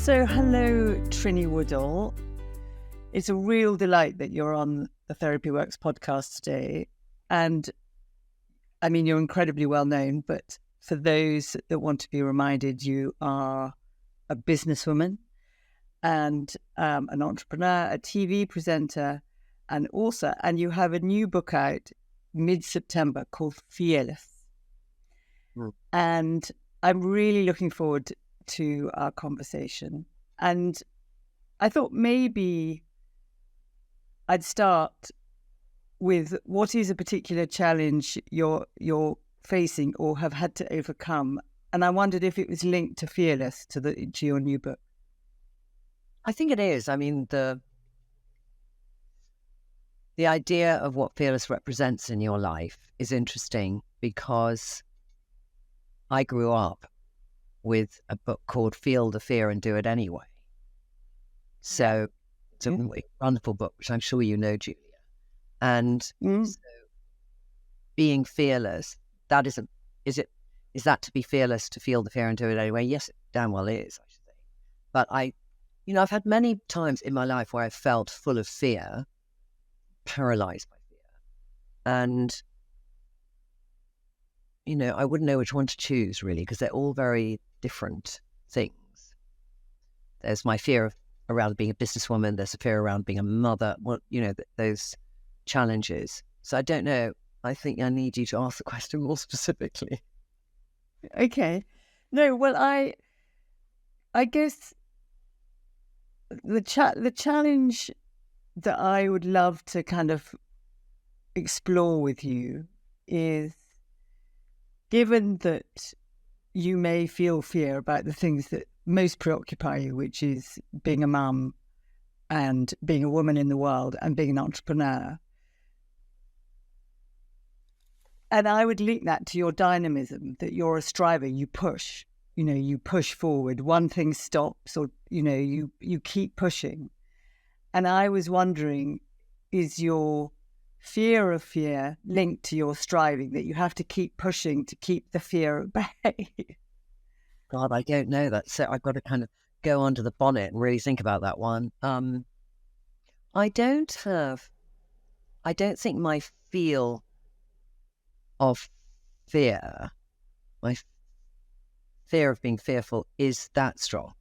So, hello, Trinny Woodall. It's a real delight that you're on the Therapy Works podcast today. And I mean, you're incredibly well known, but for those that want to be reminded, you are a businesswoman and an entrepreneur, a TV presenter, and you have a new book out mid-September called Fearless. And I'm really looking forward to our conversation. And I thought maybe I'd start with what is a particular challenge you're facing or have had to overcome. And I wondered if it was linked to Fearless, to your new book. I think it is. I mean, the idea of what Fearless represents in your life is interesting because I grew up with a book called Feel the Fear and Do It Anyway. So it's a wonderful book, which I'm sure you know, Julia. And so being fearless, is that to be fearless, to feel the fear and do it anyway? Yes, it damn well is, I should say. But I've had many times in my life where I felt full of fear, paralyzed by fear. And, I wouldn't know which one to choose, really, because they're all very different things. There's my fear around being a businesswoman. There's a fear around being a mother. Well, those challenges. So I don't know. I think I need you to ask the question more specifically. Okay. No, well, I guess the challenge that I would love to kind of explore with you is, given that you may feel fear about the things that most preoccupy you, which is being a mum and being a woman in the world and being an entrepreneur. And I would link that to your dynamism, that you're a striver, you push, you push forward. One thing stops or, you keep pushing. And I was wondering, is your fear of fear linked to your striving, that you have to keep pushing to keep the fear at bay? God, I don't know that. So I've got to kind of go under the bonnet and really think about that one. I don't think my feel of fear, my fear of being fearful is that strong.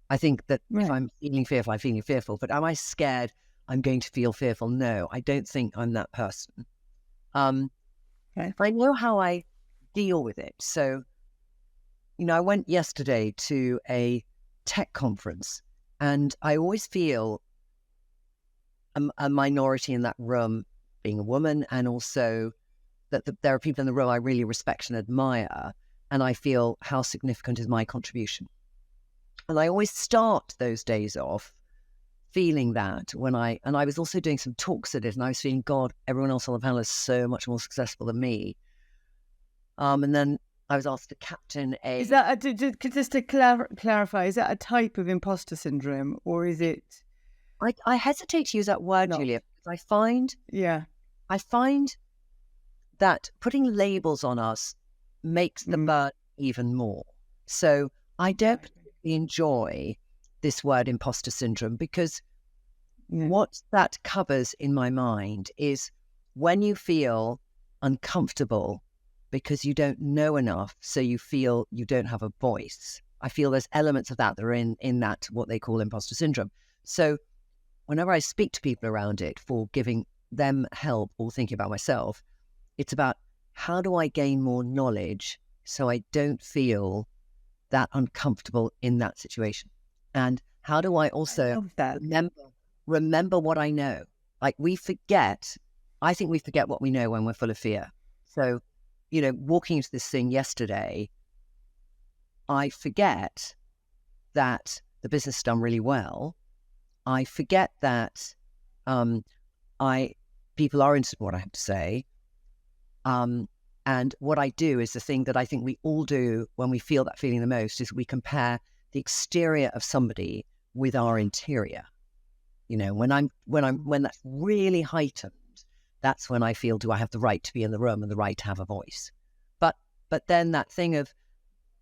I think that if I'm feeling fearful, I'm feeling fearful. But am I scared I'm going to feel fearful? No, I don't think I'm that person. I know how I deal with it. So, I went yesterday to a tech conference, and I always feel a minority in that room, being a woman, and also that there are people in the room I really respect and admire, and I feel how significant is my contribution. And I always start those days off feeling that and I was also doing some talks at it, and I was feeling, God, everyone else on the panel is so much more successful than me. And then I was asked to captain a... Is that, just to clarify, is that a type of imposter syndrome, or is it... I hesitate to use that word, Julia, because I find that putting labels on us makes the burden even more. So I don't particularly enjoy this word imposter syndrome, because what that covers in my mind is when you feel uncomfortable because you don't know enough, so you feel you don't have a voice. I feel there's elements of that are in that, what they call imposter syndrome. So whenever I speak to people around it for giving them help or thinking about myself, it's about, how do I gain more knowledge so I don't feel that uncomfortable in that situation? And how do I also remember what I know? Like I think we forget what we know when we're full of fear. So, walking into this thing yesterday, I forget that the business is done really well. I forget that people are interested in what I have to say. And what I do is the thing that I think we all do when we feel that feeling the most, is we compare the exterior of somebody with our interior. When that's really heightened, that's when I feel, do I have the right to be in the room and the right to have a voice? But then that thing of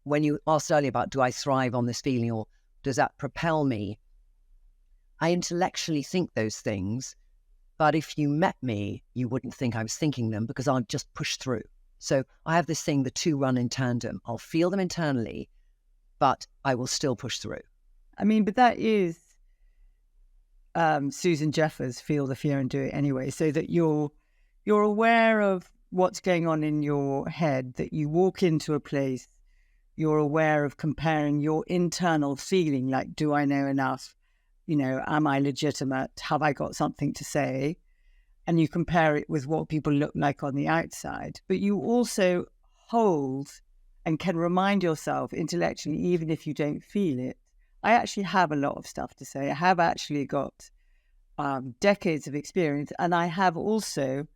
when you asked earlier about, do I thrive on this feeling or does that propel me? I intellectually think those things, but if you met me, you wouldn't think I was thinking them because I'd just push through. So I have this thing, the two run in tandem. I'll feel them internally, but I will still push through. I mean, but that is Susan Jeffers, feel the fear and do it anyway, so that you're aware of what's going on in your head, that you walk into a place, you're aware of comparing your internal feeling, like, do I know enough? Am I legitimate? Have I got something to say? And you compare it with what people look like on the outside. But you also hold and can remind yourself intellectually, even if you don't feel it, I actually have a lot of stuff to say. I have actually got decades of experience, and I have also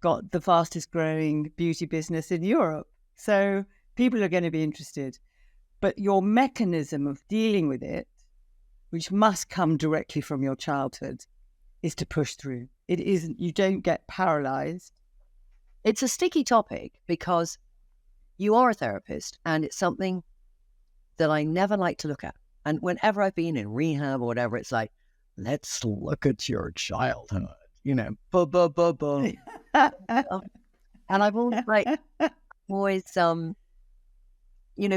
got the fastest growing beauty business in Europe. So people are going to be interested. But your mechanism of dealing with it, which must come directly from your childhood, is to push through. It isn't, you don't get paralyzed. It's a sticky topic because you are a therapist and it's something that I never like to look at. And whenever I've been in rehab or whatever, it's like, let's look at your childhood, And I've always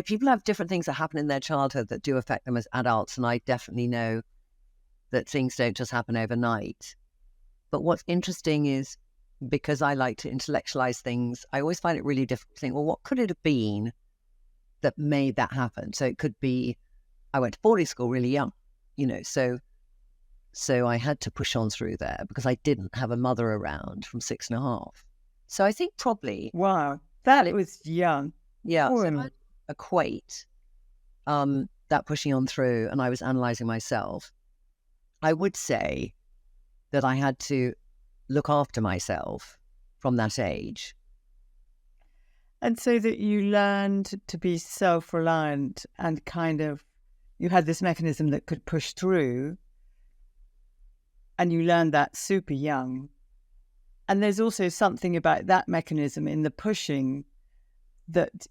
people have different things that happen in their childhood that do affect them as adults. And I definitely know that things don't just happen overnight. But what's interesting is, because I like to intellectualize things, I always find it really difficult to think, well, what could it have been that made that happen? So it could be, I went to boarding school really young, so I had to push on through there because I didn't have a mother around from 6.5. So I think probably... Wow, that it was young. Yeah, so I'd equate that pushing on through, and I was analysing myself. I would say that I had to look after myself from that age. And so that you learned to be self-reliant and kind of, you had this mechanism that could push through, and you learned that super young. And there's also something about that mechanism in the pushing that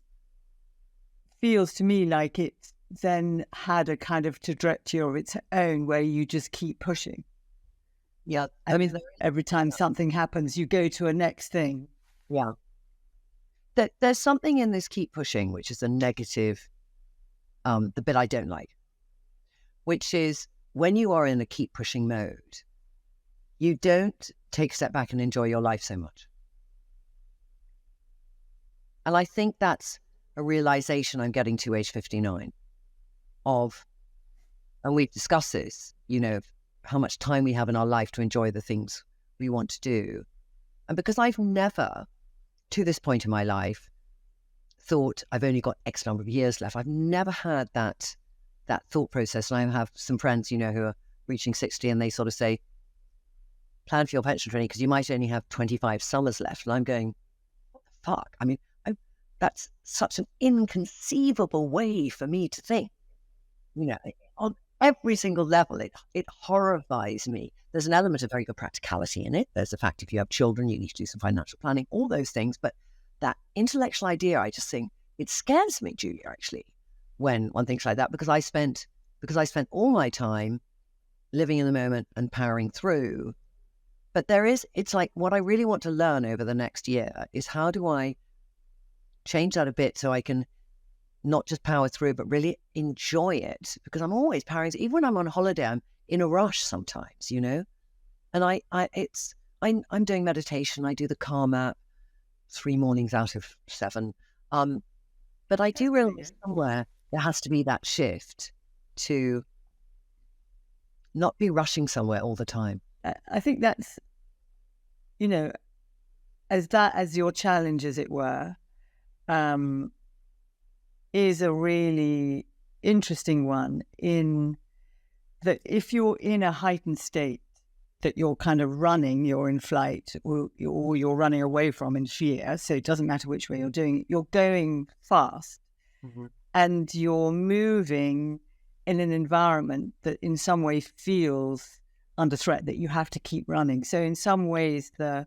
feels to me like it then had a kind of trajectory of its own where you just keep pushing. Yeah. I mean, every time something happens, you go to a next thing. Yeah. There's something in this keep pushing, which is a negative, the bit I don't like, which is when you are in a keep pushing mode, you don't take a step back and enjoy your life so much. And I think that's a realization I'm getting to age 59 of, and we've discussed this, how much time we have in our life to enjoy the things we want to do. And because I've never, to this point in my life, thought I've only got X number of years left, I've never had that thought process. And I have some friends, who are reaching 60 and they sort of say, plan for your pension, Trinny, because you might only have 25 summers left. And I'm going, what the fuck? I mean, that's such an inconceivable way for me to think. On every single level, it horrifies me. There's an element of very good practicality in it. There's the fact if you have children, you need to do some financial planning, all those things. But that intellectual idea, I just think it scares me, Julia, actually, when one thinks like that, because I spent all my time living in the moment and powering through. But it's like what I really want to learn over the next year is how do I change that a bit so I can not just power through, but really enjoy it, because I'm always powering. Even when I'm on holiday, I'm in a rush sometimes, And I'm doing meditation. I do the calm app 3 mornings out of 7. But I do realize somewhere there has to be that shift to not be rushing somewhere all the time. I think that's, as your challenge, as it were, is a really interesting one, in that if you're in a heightened state, that you're kind of running, you're in flight, or you're running away from in fear, so it doesn't matter which way you're doing it, you're going fast, and you're moving in an environment that in some way feels under threat, that you have to keep running. So in some ways, the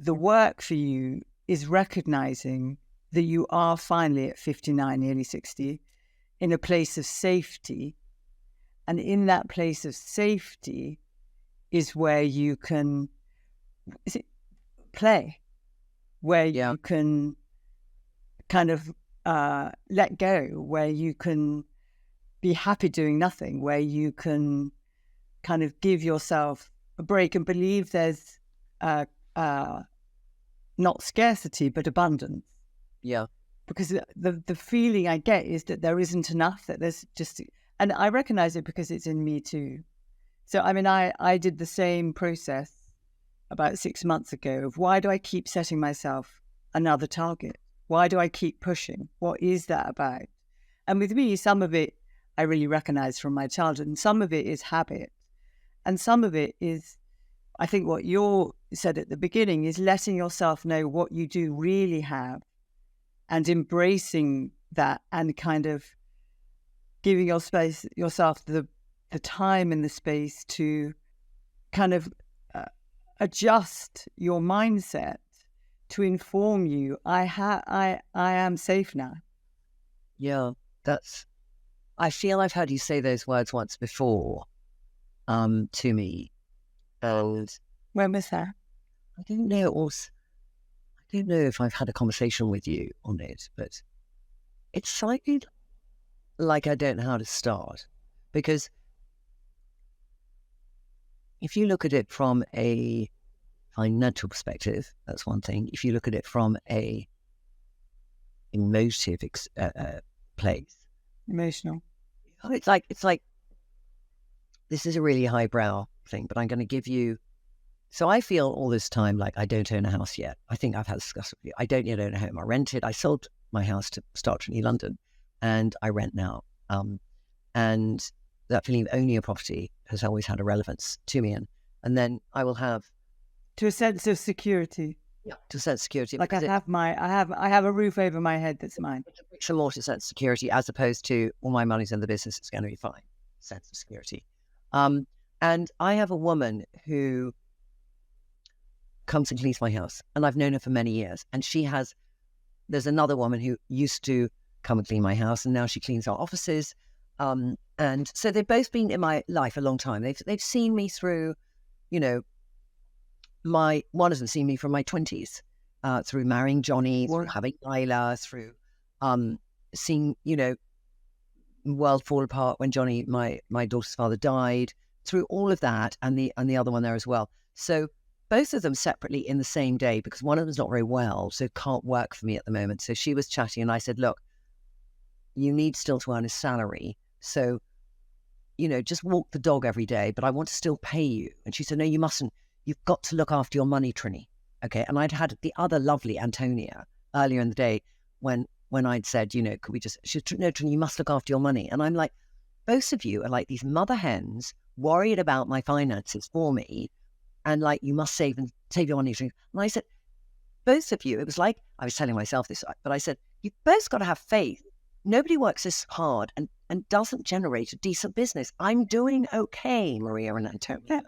work for you is recognizing that you are finally at 59, nearly 60, in a place of safety. And in that place of safety is where you can play, where you can kind of let go, where you can be happy doing nothing, where you can kind of give yourself a break and believe there's not scarcity, but abundance. Yeah. Because the feeling I get is that there isn't enough, that there's just, and I recognize it because it's in me too. So, I mean, I did the same process about 6 months ago of why do I keep setting myself another target? Why do I keep pushing? What is that about? And with me, some of it I really recognize from my childhood, and some of it is habit. And some of it is, I think what you said at the beginning, is letting yourself know what you do really have and embracing that and kind of giving yourself the time and the space to kind of adjust your mindset to inform you. I am safe now. Yeah, I feel I've heard you say those words once before to me. And when was that? I don't know. I don't know if I've had a conversation with you on it, but it's slightly like I don't know how to start. Because if you look at it from a financial perspective, that's one thing. If you look at it from a emotive place, emotional, it's like this is a really highbrow thing, but I'm going to give you. So I feel all this time like I don't own a house yet. I think I've had this discussion with you. I don't yet own a home. I rented. I sold my house to start Trinny London, and I rent now. And that feeling of owning a property has always had a relevance to me. And then I will have to a sense of security. Yeah, to a sense of security. Like I have a roof over my head that's mine. It's a more to sense of security as opposed to, well, my money's in the business, it's going to be fine. Sense of security. And I have a woman who comes and cleans my house, and I've known her for many years. And there's another woman who used to come and clean my house, and now she cleans our offices. And so they've both been in my life a long time. They've seen me through, one of them seen me from my 20s, through marrying Johnny, through having Isla, through seeing, the world fall apart when Johnny, my daughter's father, died, through all of that, and the other one there as well. So both of them separately in the same day, because one of them's not very well, so can't work for me at the moment. So she was chatting, and I said, look, you need still to earn a salary. So, just walk the dog every day, but I want to still pay you. And she said, no, you mustn't. You've got to look after your money, Trinny. Okay. And I'd had the other lovely Antonia earlier in the day when I'd said, could we just, she said, no, Trinny, you must look after your money. And I'm like, both of you are like these mother hens worried about my finances for me. And like, you must save your money. And I said, both of you, it was like, I was telling myself this, but I said, you've both got to have faith. Nobody works this hard and doesn't generate a decent business. I'm doing okay, Maria and Antonia.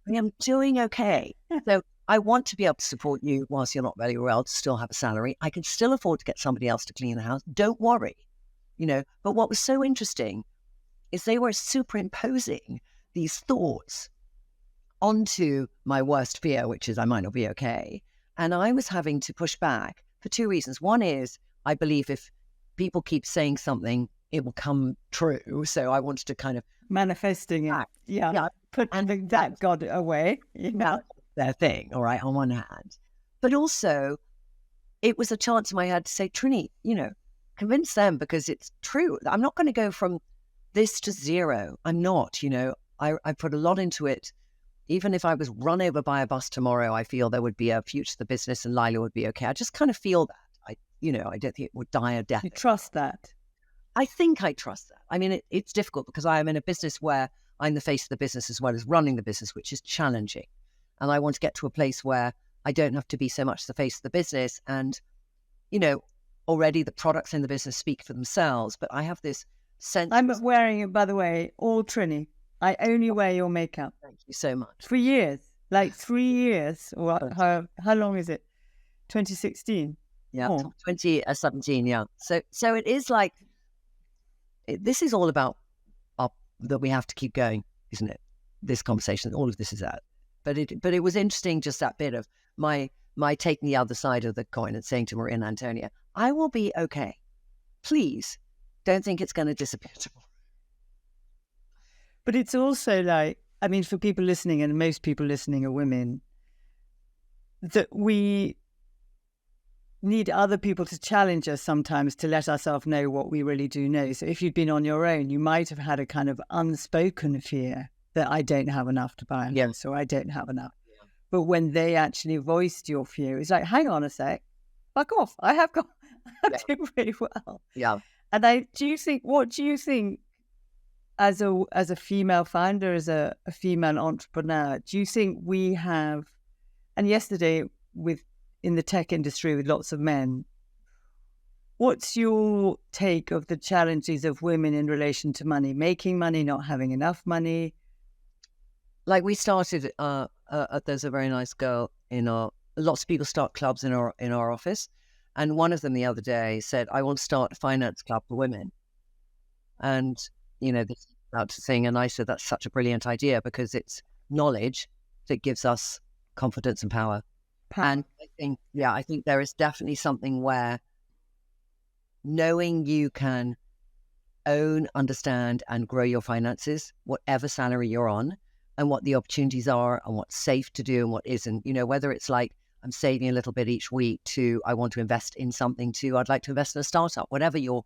I am doing okay. So I want to be able to support you whilst you're not very well, to still have a salary. I can still afford to get somebody else to clean the house. Don't worry. But what was so interesting is they were superimposing these thoughts onto my worst fear, which is I might not be okay. And I was having to push back for two reasons. One is I believe if people keep saying something, it will come true. So I wanted to kind of manifesting it. Yeah. Put that God away. Their thing, all right, on one hand. But also, it was a chance in my head to say, Trinny, convince them, because it's true. I'm not going to go from this to zero. I'm not, I put a lot into it. Even if I was run over by a bus tomorrow, I feel there would be a future to the business and Lila would be okay. I just kind of feel that. I don't think it would die a death. You trust that? I think I trust that. I mean, it's difficult because I am in a business where I'm the face of the business as well as running the business, which is challenging. And I want to get to a place where I don't have to be so much the face of the business. And, already the products in the business speak for themselves. But I have this sense. I'm wearing it, by the way, all Trinny. I only wear your makeup. Thank you so much. For years, like 3 years. Or how long is it? 2016. Yeah, 20, 17, yeah. So it is like, this is all about that we have to keep going, isn't it? This conversation, all of this is that. But it was interesting, just that bit of my taking the other side of the coin and saying to Maria and Antonia, I will be okay. Please don't think it's going to disappear tomorrow. But it's also like, I mean, for people listening, and most people listening are women, that we need other people to challenge us sometimes to let ourselves know what we really do know. So if you'd been on your own, you might have had a kind of unspoken fear that I don't have enough to buy a house, or I don't have enough. Yeah. But when they actually voiced your fear, it's like, hang on a sec, fuck off. I'm doing really well. Yeah. And what do you think as a female founder, as a female entrepreneur, do you think we have, and yesterday in the tech industry with lots of men, what's your take of the challenges of women in relation to money, making money, not having enough money? Like we started, there's a very nice girl lots of people start clubs in our office. And one of them the other day said, I want to start a finance club for women. And, this about thing. And I said, that's such a brilliant idea, because it's knowledge that gives us confidence and power. And I think there is definitely something where knowing you can own, understand, and grow your finances, whatever salary you're on, and what the opportunities are, and what's safe to do and what isn't, whether it's like, I'm saving a little bit each week, to I want to invest in something, to I'd like to invest in a startup, whatever your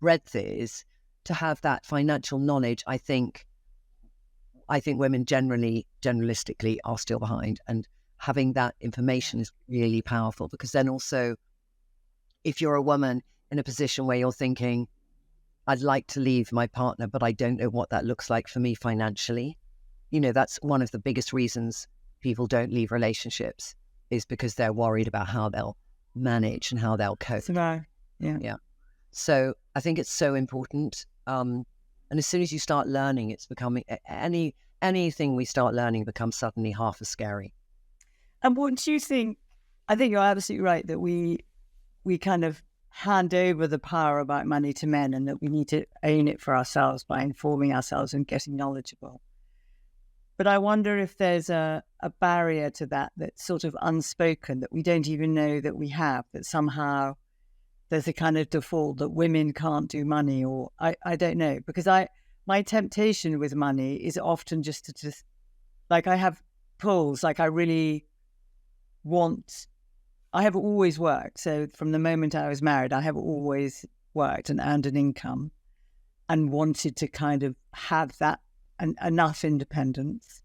breadth is, to have that financial knowledge. I think women generalistically are still behind, and having that information is really powerful, because then also, if you're a woman in a position where you're thinking, I'd like to leave my partner, but I don't know what that looks like for me financially, that's one of the biggest reasons people don't leave relationships, is because they're worried about how they'll manage and how they'll cope. Yeah. So I think it's so important. And as soon as you start learning, it's becoming, anything we start learning becomes suddenly half as scary. And what do you think? I think you're absolutely right that we kind of hand over the power about money to men, and that we need to own it for ourselves by informing ourselves and getting knowledgeable. But I wonder if there's a barrier to that that's sort of unspoken, that we don't even know that we have, that somehow there's a kind of default that women can't do money, or I don't know. Because my temptation with money is often just like, I have pulls, like I have always worked. So from the moment I was married, I have always worked and earned an income, and wanted to kind of have that and enough independence.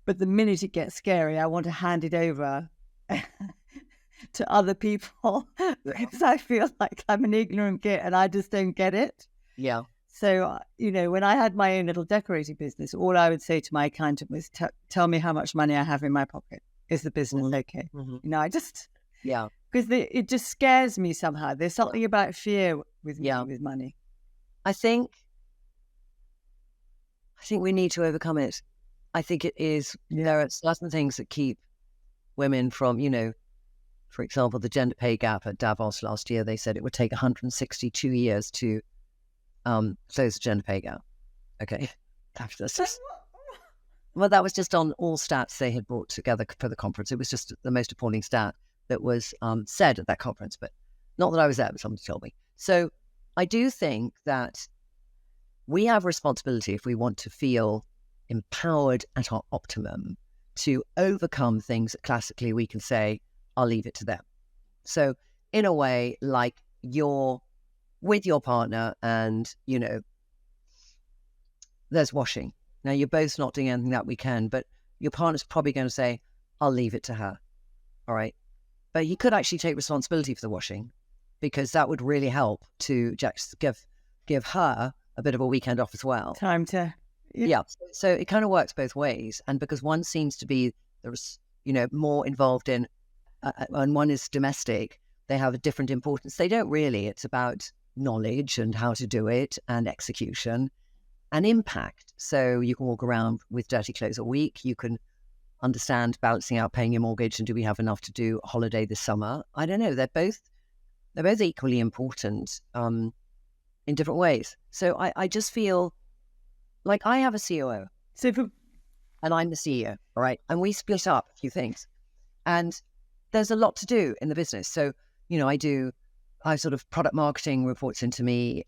But the minute it gets scary, I want to hand it over to other people, because I feel like I'm an ignorant git and I just don't get it. Yeah. So, when I had my own little decorating business, all I would say to my accountant was, tell me how much money I have in my pocket. Is the business okay? Mm-hmm. I just... Yeah. Because it just scares me somehow. There's something about fear with money. I think we need to overcome it. I think it is, there are certain things that keep women from, for example, the gender pay gap at Davos last year, they said it would take 162 years to close the gender pay gap. Okay. Well, that was just on all stats they had brought together for the conference. It was just the most appalling stat that was said at that conference, but not that I was there, but somebody told me. So I do think that we have a responsibility, if we want to feel empowered at our optimum, to overcome things that classically we can say, I'll leave it to them. So in a way, like you're with your partner and, there's washing. Now, you're both not doing anything that weekend, but your partner's probably going to say, I'll leave it to her. All right. But he could actually take responsibility for the washing, because that would really help to just give her a bit of a weekend off as well. Time to... Yeah. So it kind of works both ways. And because one seems to be, there's, more involved in, and one is domestic, they have a different importance. They don't really. It's about knowledge and how to do it, and execution and impact. So you can walk around with dirty clothes a week. You can understand balancing out paying your mortgage and do we have enough to do a holiday this summer? I don't know. They're both equally important in different ways. So I just feel like I have a COO. And I'm the CEO, all right? And we split up a few things. And there's a lot to do in the business. So, I sort of product marketing reports into me,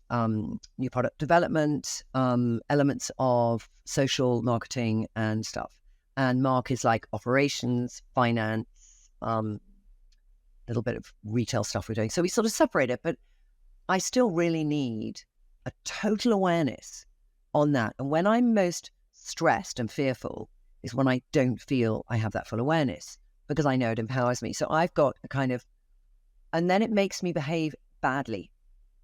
new product development, elements of social marketing and stuff. And Mark is like operations, finance, little bit of retail stuff we're doing. So we sort of separate it, but I still really need a total awareness on that. And when I'm most stressed and fearful is when I don't feel I have that full awareness, because I know it empowers me. So I've got a kind of, and then it makes me behave badly.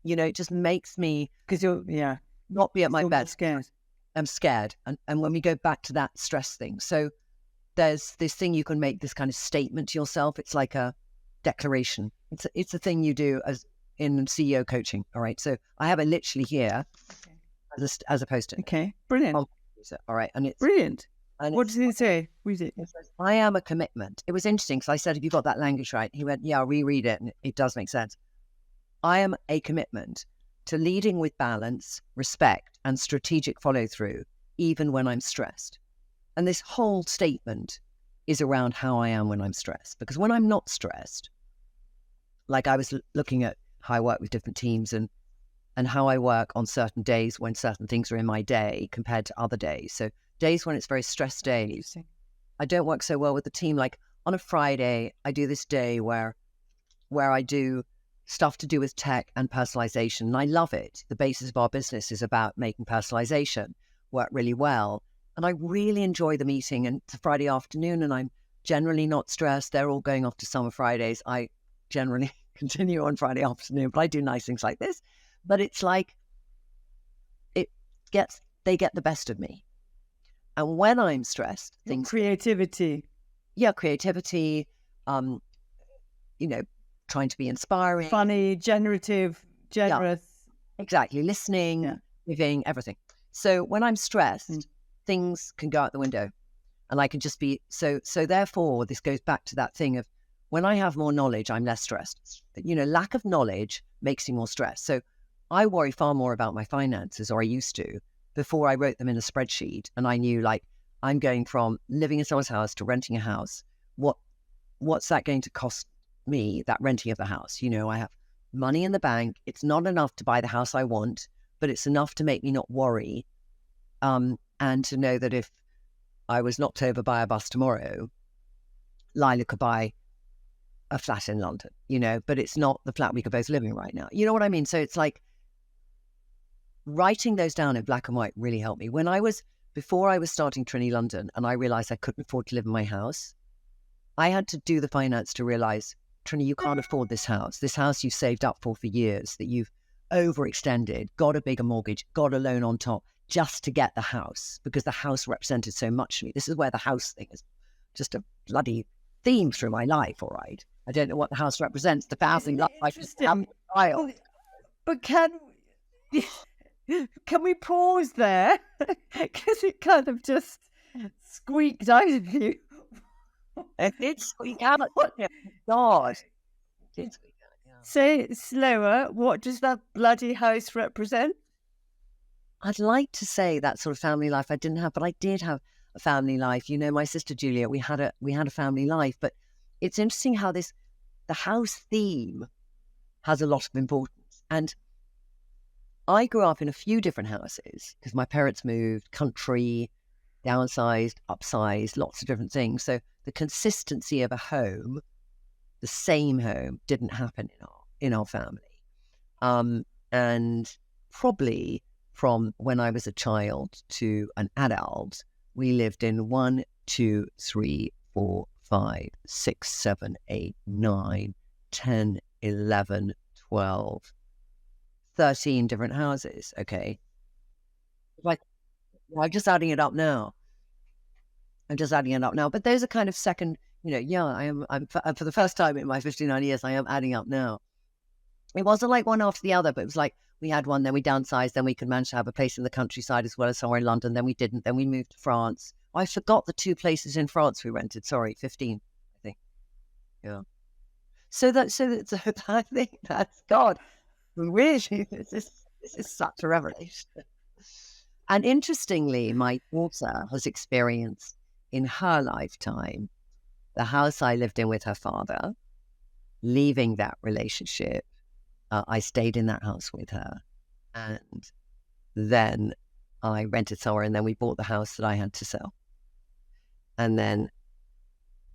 It just makes me, because you're not be at my best. Scared. I'm scared. And when we go back to that stress thing, so there's this thing you can make, this kind of statement to yourself. It's like a declaration. It's a thing you do as in CEO coaching. All right. So I have it literally here as a post-it. Okay. Brilliant. All right. And it's brilliant. And what does it say? Read it. It says, I am a commitment. It was interesting because I said, have you got that language right? He went, yeah, I'll reread it. And it does make sense. I am a commitment to leading with balance, respect, and strategic follow-through, even when I'm stressed. And this whole statement is around how I am when I'm stressed. Because when I'm not stressed, like I was looking at how I work with different teams and how I work on certain days when certain things are in my day compared to other days. So days when it's very stressed days, I don't work so well with the team. Like on a Friday, I do this day where I do stuff to do with tech and personalization. And I love it. The basis of our business is about making personalization work really well. And I really enjoy the meeting. And it's a Friday afternoon and I'm generally not stressed. They're all going off to summer Fridays. I generally continue on Friday afternoon, but I do nice things like this. But it's like they get the best of me. And when I'm stressed, creativity. Yeah, creativity, trying to be inspiring. Funny, generous. Yeah, exactly. Listening, giving, everything. So when I'm stressed, things can go out the window and I can just be, so therefore this goes back to that thing of when I have more knowledge, I'm less stressed. Lack of knowledge makes me more stressed. So I worry far more about my finances, or I used to, before I wrote them in a spreadsheet. And I knew like, I'm going from living in someone's house to renting a house. What's that going to cost me, that renting of the house? I have money in the bank. It's not enough to buy the house I want, but it's enough to make me not worry. And to know that if I was knocked over by a bus tomorrow, Lila could buy a flat in London, but it's not the flat we could both live in right now. You know what I mean? So it's like writing those down in black and white really helped me. Before I was starting Trinny London and I realized I couldn't afford to live in my house, I had to do the finance to realize, Trinny, you can't afford this house you saved up for years, that you've overextended, got a bigger mortgage, got a loan on top just to get the house, because the house represented so much to me. This is where the house thing is just a bloody theme through my life, all right? I don't know what the house represents, the housing life. I just have a child. But can we pause there? Because it kind of just squeaked out of you. It did squeak out. God. It did squeak out, yeah. Say it slower. What does that bloody house represent? I'd like to say that sort of family life I didn't have, but I did have a family life. My sister Julia, we had a family life, but it's interesting how the house theme has a lot of importance. And I grew up in a few different houses because my parents moved, country, downsized, upsized, lots of different things. So the consistency of a home, the same home, didn't happen in our family. And probably from when I was a child to an adult, we lived in 1, 2, 3, 4, 5, 6, 7, 8, 9, 10, 11, 12, 13 different houses. Okay. Like, I'm just adding it up now. But those are kind of second, I'm for the first time in my 59 years, I am adding up now. It wasn't like one after the other, but it was like we had one, then we downsized, then we could manage to have a place in the countryside as well as somewhere in London, then we didn't, then we moved to France, I forgot the 2 places in France we rented. Sorry, 15, I think. Yeah. So that's I think that's God. Really, this is such a revelation. And interestingly, my daughter has experienced in her lifetime the house I lived in with her father, leaving that relationship. I stayed in that house with her, and then I rented somewhere, and then we bought the house that I had to sell. And then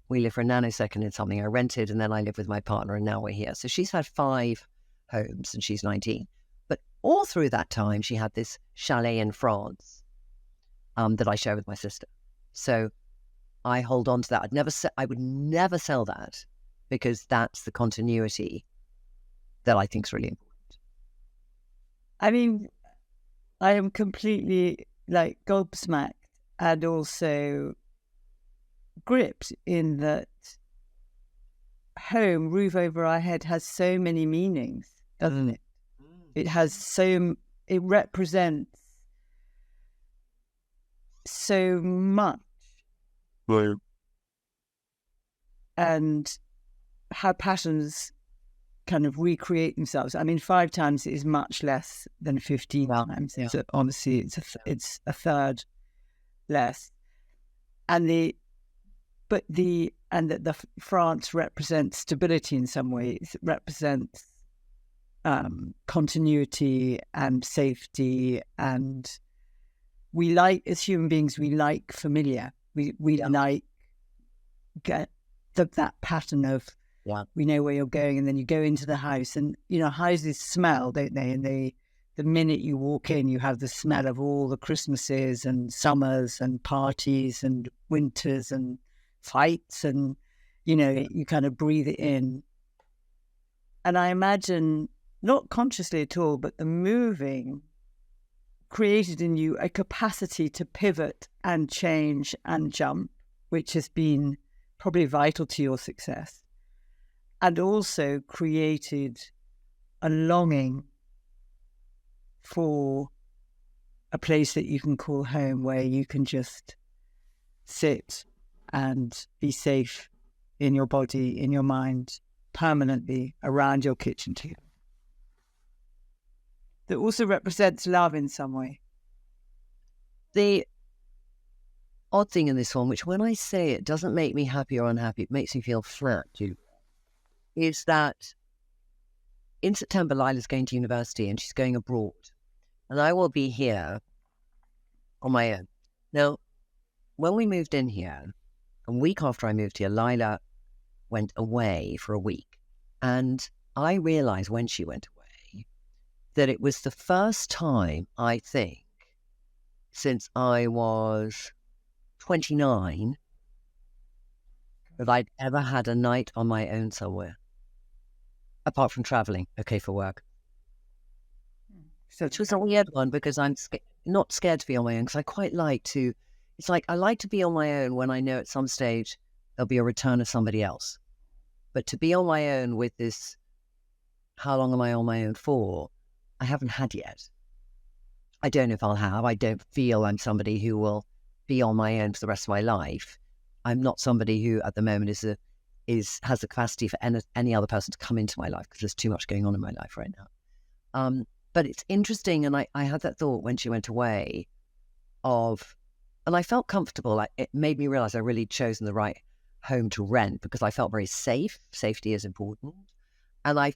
we lived for a nanosecond in something I rented, and then I lived with my partner, and now we're here. So she's had 5 homes, and she's 19. But all through that time, she had this chalet in France that I share with my sister. So I hold on to that. I would never sell that, because that's the continuity that I think is really important. I mean, I am completely like gobsmacked and also gripped in that home, roof over our head, has so many meanings, doesn't it? It represents so much. Right. And how patterns kind of recreate themselves. I mean, 5 times is much less than 15 times. Yeah. Honestly, it's a third less. And the France represents stability in some ways. It represents continuity and safety, and we like, as human beings, we like familiar. We like get that pattern of we know where you're going, and then you go into the house, and houses smell, don't they? And the minute you walk in, you have the smell of all the Christmases and summers and parties and winters and fights, and you kind of breathe it in. And I imagine, not consciously at all, but the moving created in you a capacity to pivot and change and jump, which has been probably vital to your success, and also created a longing for a place that you can call home, where you can just sit and be safe in your body, in your mind, permanently around your kitchen table. That also represents love in some way. The odd thing in this one, which when I say it doesn't make me happy or unhappy, it makes me feel flat, is that in September, Lila's going to university and she's going abroad. And I will be here on my own. Now, when we moved in here, a week after I moved here, Lila went away for a week. And I realized when she went away that it was the first time, I think, since I was 29 that I'd ever had a night on my own somewhere, apart from traveling, for work. So it was a weird one, because I'm not scared to be on my own, because I quite like to, it's like I like to be on my own when I know at some stage there'll be a return of somebody else. But to be on my own with this, how long am I on my own for, I haven't had yet. I don't know if I'll have. I don't feel I'm somebody who will be on my own for the rest of my life. I'm not somebody who at the moment has the capacity for any other person to come into my life, because there's too much going on in my life right now. But it's interesting, and I had that thought when she went away and I felt comfortable. It made me realize I really chosen the right home to rent, because I felt very safe. Safety is important. And I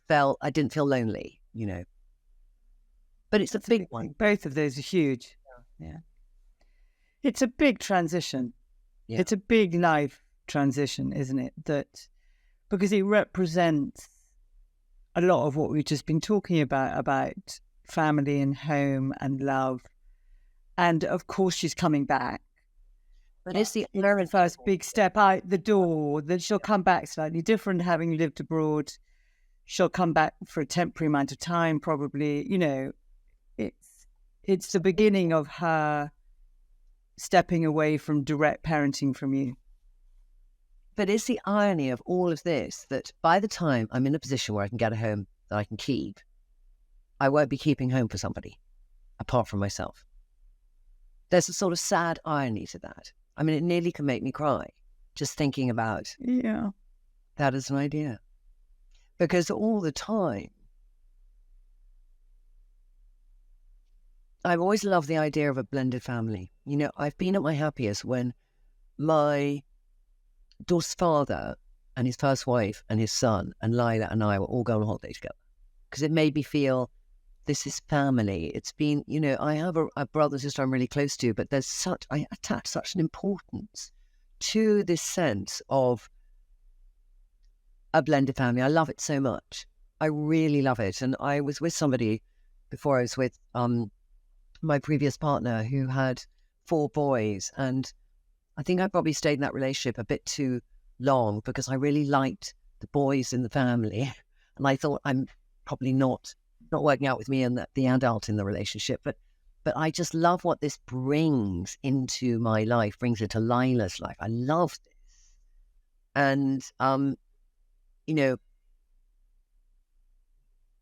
didn't feel lonely, But it's a big one. Both of those are huge. Yeah. It's a big transition. Yeah. It's a big life transition, isn't it? Because it represents a lot of what we've just been talking about family and home and love. And of course she's coming back. But it's the first big step out the door. That she'll come back slightly different, having lived abroad. She'll come back for a temporary amount of time, probably. It's the beginning of her stepping away from direct parenting from you. But it's the irony of all of this, that by the time I'm in a position where I can get a home that I can keep, I won't be keeping home for somebody apart from myself. There's a sort of sad irony to that. I mean, it nearly can make me cry just thinking about that as an idea. Because all the time, I've always loved the idea of a blended family. You know, I've been at my happiest when my daughter's father and his first wife and his son and Lila and I were all going on holiday together. Because it made me feel, this is family. It's been, you know, I have a brother and sister I'm really close to, but I attach such an importance to this sense of a blended family. I love it so much. I really love it. And I was with somebody before I was with my previous partner who had 4 boys. And I think I probably stayed in that relationship a bit too long because I really liked the boys in the family. And I thought, I'm probably not working out with me and the adult in the relationship. But I just love what this brings into my life, brings into Lila's life. I love this. And, you know,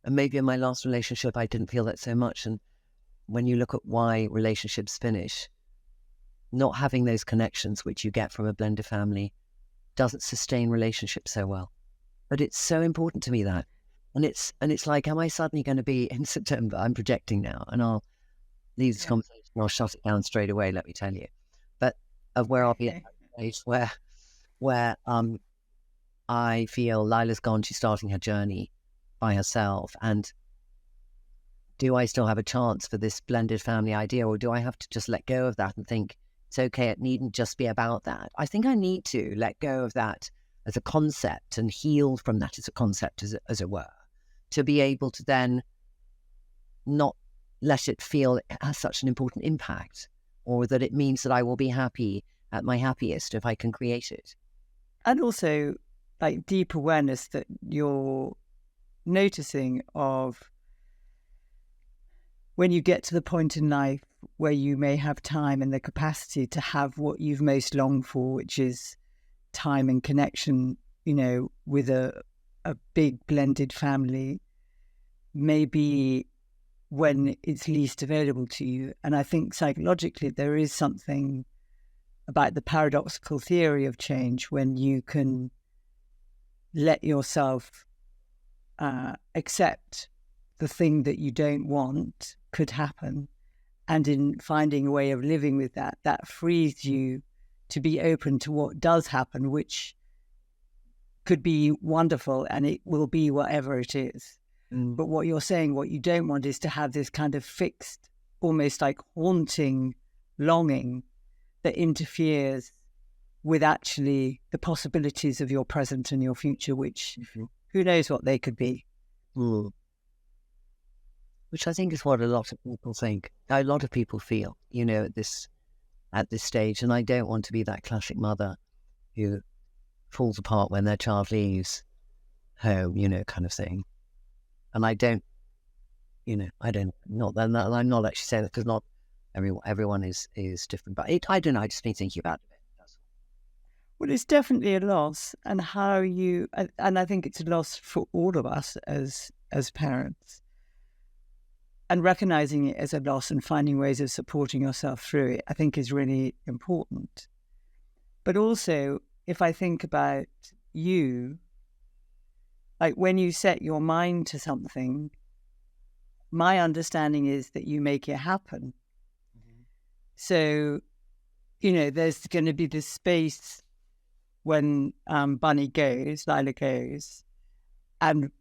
and maybe in my last relationship, I didn't feel that so much. And when you look at why relationships finish, not having those connections which you get from a blended family doesn't sustain relationships so well. But it's so important to me that. And it's like, am I suddenly going to be in September? I'm projecting now, and I'll leave this conversation. I'll shut it down straight away. Let me tell you, but of where I'll be at that place where I feel Lila's gone. She's starting her journey by herself, and do I still have a chance for this blended family idea, or do I have to just let go of that and think it's okay? It needn't just be about that. I think I need to let go of that as a concept and heal from that as a concept, as it were, to be able to then not let it feel it has such an important impact, or that it means that I will be happy at my happiest if I can create it. And also, like, deep awareness that you're noticing of when you get to the point in life where you may have time and the capacity to have what you've most longed for, which is time and connection, you know, with a big blended family, maybe when it's least available to you. And I think psychologically there is something about the paradoxical theory of change when you can let yourself accept the thing that you don't want could happen, and in finding a way of living with that, that frees you to be open to what does happen, which could be wonderful, and it will be whatever it is. But what you're saying, what you don't want is to have this kind of fixed, almost like haunting longing that interferes with actually the possibilities of your present and your future, which who knows what they could be. Which I think is what a lot of people think, a lot of people feel, you know, at this stage. And I don't want to be that classic mother who falls apart when their child leaves home, you know, kind of thing. And I don't, you know, not that I'm not actually saying that, because not everyone is different. But I don't know, I just been thinking about it. Well, it's definitely a loss, and and I think it's a loss for all of us as parents. And recognizing it as a loss and finding ways of supporting yourself through it, I think, is really important. But also, if I think about you, like when you set your mind to something, my understanding is that you make it happen. So, you know, there's going to be this space when Lila goes, and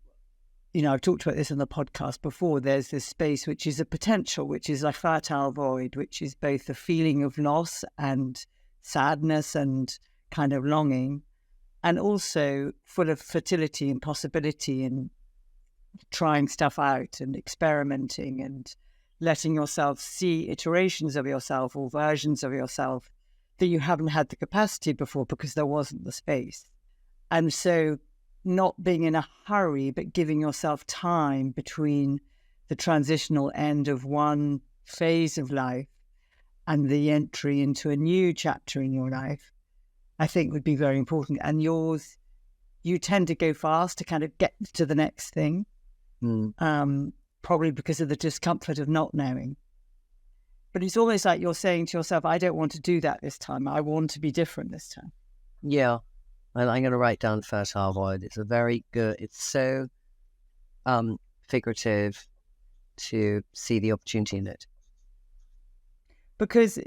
you know, I've talked about this on the podcast before, there's this space which is a potential, which is a fertile void, which is both a feeling of loss and sadness and kind of longing, and also full of fertility and possibility and trying stuff out and experimenting and letting yourself see iterations of yourself or versions of yourself that you haven't had the capacity before because there wasn't the space. And so not being in a hurry, but giving yourself time between the transitional end of one phase of life and the entry into a new chapter in your life, I think would be very important. And yours, you tend to go fast to kind of get to the next thing, probably because of the discomfort of not knowing. But it's almost like you're saying to yourself, I don't want to do that this time. I want to be different this time. Yeah. And I'm going to write down fertile void. It's a very good, it's so figurative to see the opportunity in it. Because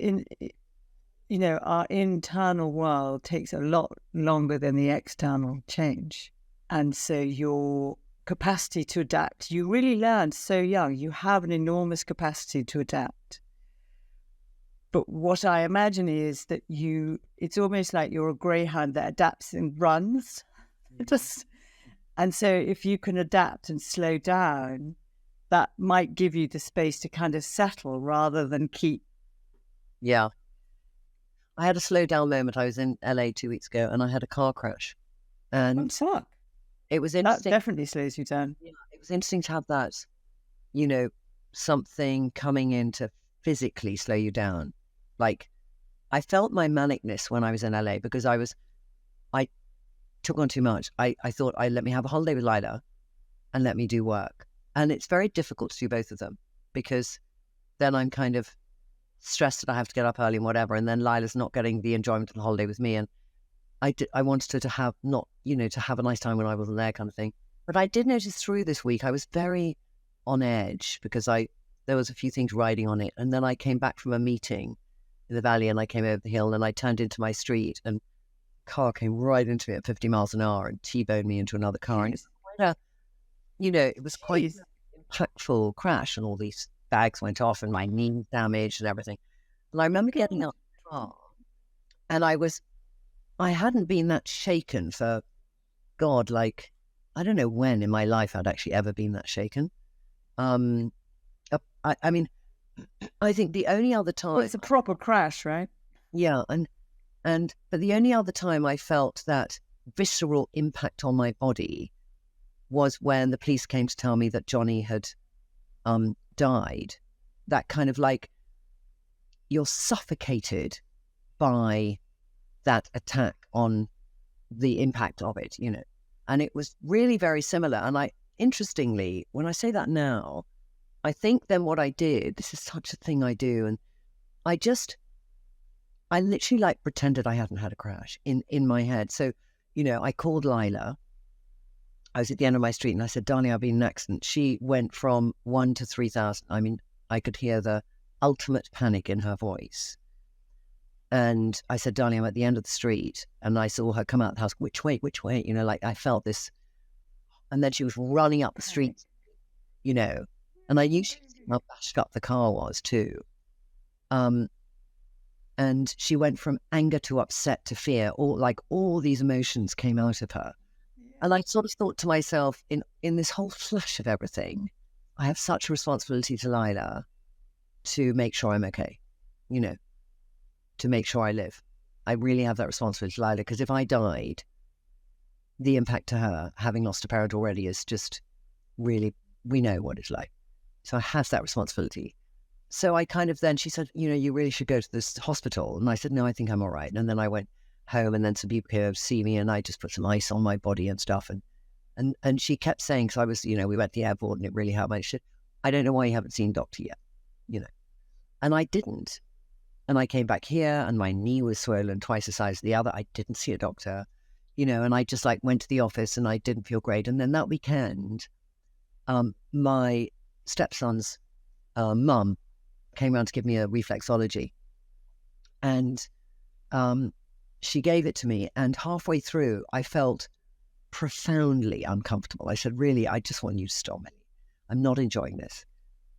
our internal world takes a lot longer than the external change. And so your capacity to adapt, you really learn so young. You have an enormous capacity to adapt. But what I imagine is that it's almost like you're a greyhound that adapts and runs. And so if you can adapt and slow down, that might give you the space to kind of settle rather than keep. Yeah. I had a slow down moment. I was in LA 2 weeks ago and I had a car crash. And it was interesting. That definitely slows you down. Yeah, it was interesting to have that, something coming in to physically slow you down. Like, I felt my manicness when I was in LA because I took on too much. I thought, let me have a holiday with Lila and let me do work. And it's very difficult to do both of them because then I'm kind of stressed that I have to get up early and whatever. And then Lila's not getting the enjoyment of the holiday with me. And I wanted her to have to have a nice time when I wasn't there kind of thing. But I did notice through this week, I was very on edge because there was a few things riding on it. And then I came back from a meeting in the valley and I came over the hill and I turned into my street and a car came right into me at 50 miles an hour and T-boned me into another car. And it was quite an impactful crash and all these bags went off and my knee damaged and everything. And I remember getting up the car and I hadn't been that shaken for, God, like, I don't know when in my life I'd actually ever been that shaken. I mean, I think the only other time... Well, it's a proper crash, right? Yeah, but the only other time I felt that visceral impact on my body was when the police came to tell me that Johnny had died. That kind of like, you're suffocated by that attack on the impact of it, And it was really very similar. And interestingly, when I say that now, I think then what I did, this is such a thing I do, and I literally like pretended I hadn't had a crash in my head. So, I called Lila. I was at the end of my street and I said, darling, I've been in an accident. She went from 1 to 3,000. I mean, I could hear the ultimate panic in her voice. And I said, darling, I'm at the end of the street. And I saw her come out of the house, which way? Like I felt this. And then she was running up the street, and I knew how bashed up the car was too. And she went from anger to upset to fear. All these emotions came out of her. And I sort of thought to myself, in this whole flash of everything, I have such a responsibility to Lila to make sure I'm okay, to make sure I live. I really have that responsibility to Lila, because if I died, the impact to her, having lost a parent already, is just really, we know what it's like. So I have that responsibility. So I kind of then, she said, you really should go to this hospital. And I said, no, I think I'm all right. And then I went home and then some people came to see me and I just put some ice on my body and stuff. And she kept saying, because I was, we went to the airport and it really helped. I said, I don't know why you haven't seen doctor yet, And I didn't. And I came back here and my knee was swollen twice the size of the other. I didn't see a doctor, and I just went to the office and I didn't feel great. And then that weekend, my stepson's mum came around to give me a reflexology. And she gave it to me. And halfway through, I felt profoundly uncomfortable. I said, really, I just want you to stop me. I'm not enjoying this.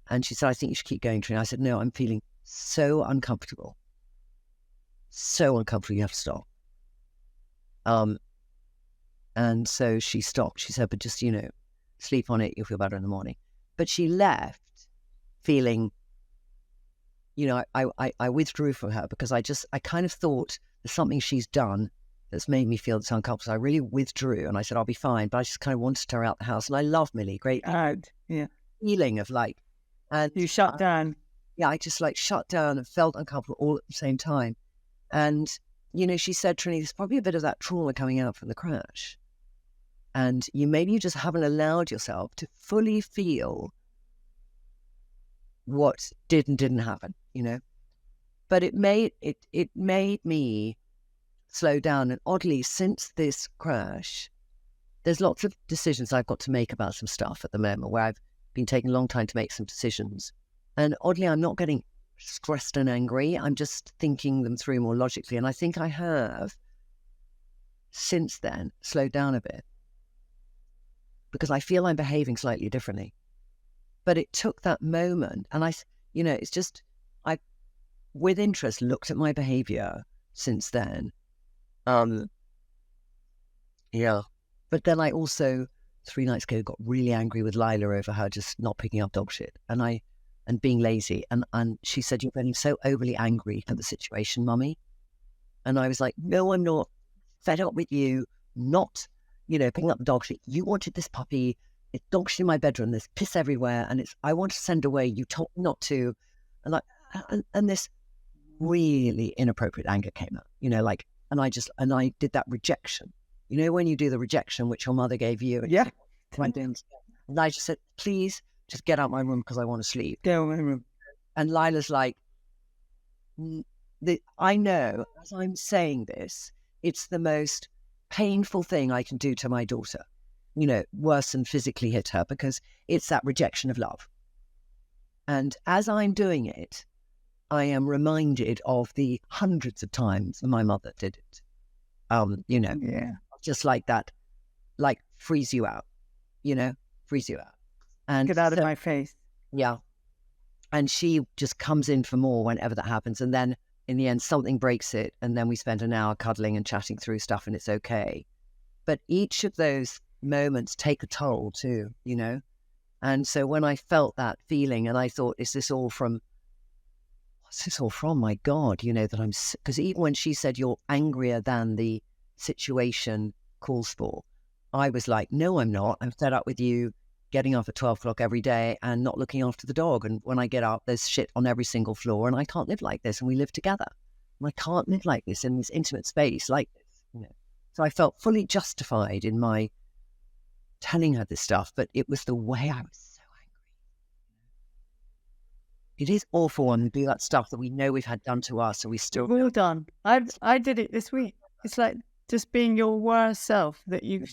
And she said, I think you should keep going, Trinny. I said, no, I'm feeling so uncomfortable. So uncomfortable, you have to stop. And so she stopped. She said, but just, sleep on it, you'll feel better in the morning. But she left feeling, I withdrew from her because I kind of thought there's something she's done that's made me feel this uncomfortable. So I really withdrew and I said, I'll be fine. But I just kind of wanted her out the house. And I love Millie, great feeling of and you shut down. Yeah, I just shut down and felt uncomfortable all at the same time. And, she said, Trinny, there's probably a bit of that trauma coming out from the crash. And maybe you just haven't allowed yourself to fully feel what did and didn't happen, you know. But it made me slow down. And oddly, since this crash, there's lots of decisions I've got to make about some stuff at the moment where I've been taking a long time to make some decisions. And oddly, I'm not getting stressed and angry. I'm just thinking them through more logically. And I think I have, since then, slowed down a bit because I feel I'm behaving slightly differently. But it took that moment. And it's just, I, with interest, looked at my behavior since then. Yeah. But then I also, 3 nights ago, got really angry with Lila over her just not picking up dog shit and being lazy. And she said, "You're getting so overly angry at the situation, Mummy." And I was like, "No, I'm not. Fed up with you not, picking up the dog shit. You wanted this puppy. It's dog shit in my bedroom. There's piss everywhere. And I want to send away. You told me not to." And this really inappropriate anger came out, and I did that rejection. When you do the rejection, which your mother gave you. Yeah. And I just said, "Please just get out my room because I want to sleep." Get out my room. And Lila's like, I know as I'm saying this, it's the most painful thing I can do to my daughter, worse than physically hit her, because it's that rejection of love. And as I'm doing it, I am reminded of the hundreds of times my mother did it. Yeah. Just like that, like freeze you out, freeze you out. And get out of my face. Yeah. And she just comes in for more whenever that happens. And then in the end, something breaks it. And then we spend an hour cuddling and chatting through stuff and it's okay. But each of those moments take a toll too, And so when I felt that feeling and I thought, what's this all from? My God, that I'm, because even when she said you're angrier than the situation calls for, I was like, no, I'm not. I'm fed up with you getting up at 12 o'clock every day and not looking after the dog. And when I get up, there's shit on every single floor and I can't live like this. And we live together. And I can't live like this in this intimate space like this. So I felt fully justified in my telling her this stuff, but it was the way I was so angry. It is awful when we do that stuff that we know we've had done to us and we still... Well done. I did it this week. It's like just being your worst self, that you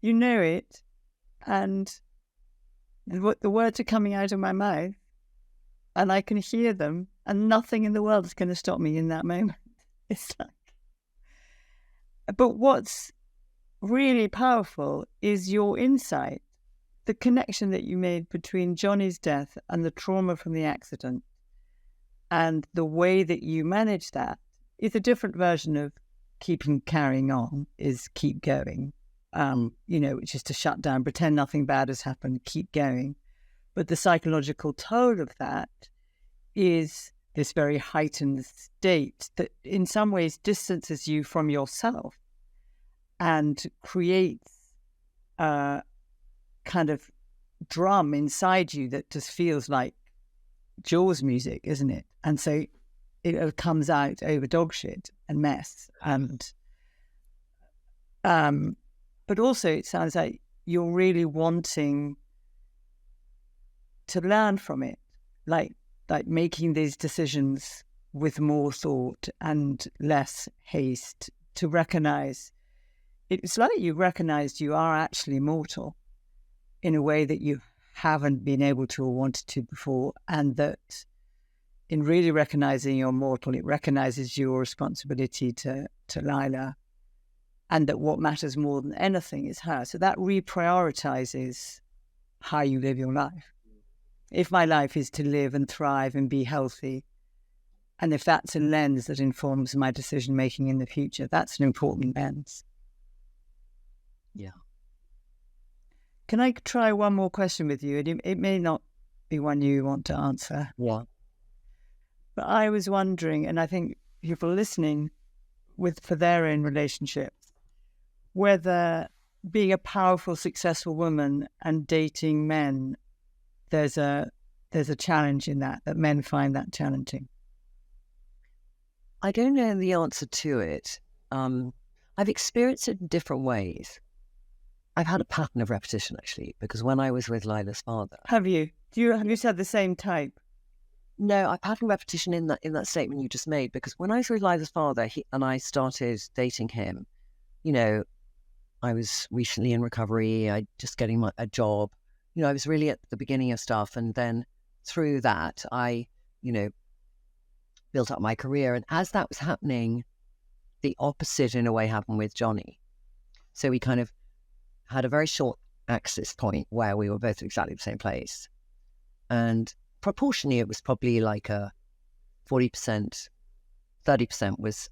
know it, and the words are coming out of my mouth and I can hear them and nothing in the world is going to stop me in that moment. It's like... But what's really powerful is your insight, the connection that you made between Johnny's death and the trauma from the accident, and the way that you manage that is a different version of carrying on, is keep going, which is to shut down, pretend nothing bad has happened, keep going. But the psychological toll of that is this very heightened state that in some ways distances you from yourself and creates a kind of drum inside you that just feels like Jaws music, isn't it? And so it comes out over dog shit and mess. And but also it sounds like you're really wanting to learn from it, like making these decisions with more thought and less haste, to recognize. It's like you recognized you are actually mortal in a way that you haven't been able to or wanted to before, and that in really recognizing you're mortal, it recognizes your responsibility to Lila, and that what matters more than anything is her. So that reprioritizes how you live your life. If my life is to live and thrive and be healthy, and if that's a lens that informs my decision-making in the future, that's an important lens. Yeah. Can I try one more question with you? It may not be one you want to answer. Yeah. But I was wondering, and I think people listening for their own relationships, whether being a powerful, successful woman and dating men, there's a challenge in that men find that challenging. I don't know the answer to it. I've experienced it in different ways. I've had a pattern of repetition, actually, because when I was with Lila's father... Have you? Have you said the same type? No, I pattern repetition in that statement you just made, because when I was with Liza's father and I started dating him, I was recently in recovery. I just getting a job. I was really at the beginning of stuff, and then through that, I, built up my career. And as that was happening, the opposite in a way happened with Johnny. So we kind of had a very short axis point where we were both at exactly the same place, and proportionally, it was probably like a 40%, 30% was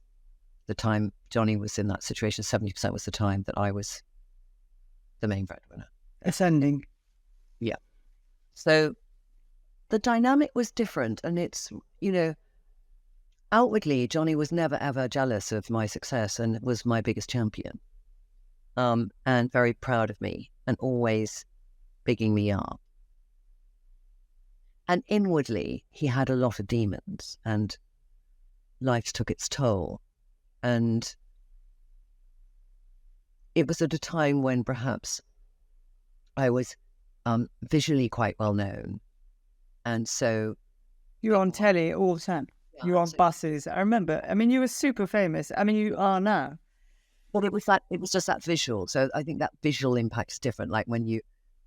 the time Johnny was in that situation, 70% was the time that I was the main breadwinner. Ascending. Yeah. So the dynamic was different, and it's, outwardly, Johnny was never, ever jealous of my success and was my biggest champion, and very proud of me and always bigging me up. And inwardly, he had a lot of demons, and life took its toll. And it was at a time when perhaps I was visually quite well known. And so... You were on telly all the time. Yeah, you were on buses. I remember. I mean, you were super famous. I mean, you are now. But it was just that visual. So I think that visual impact is different. Like when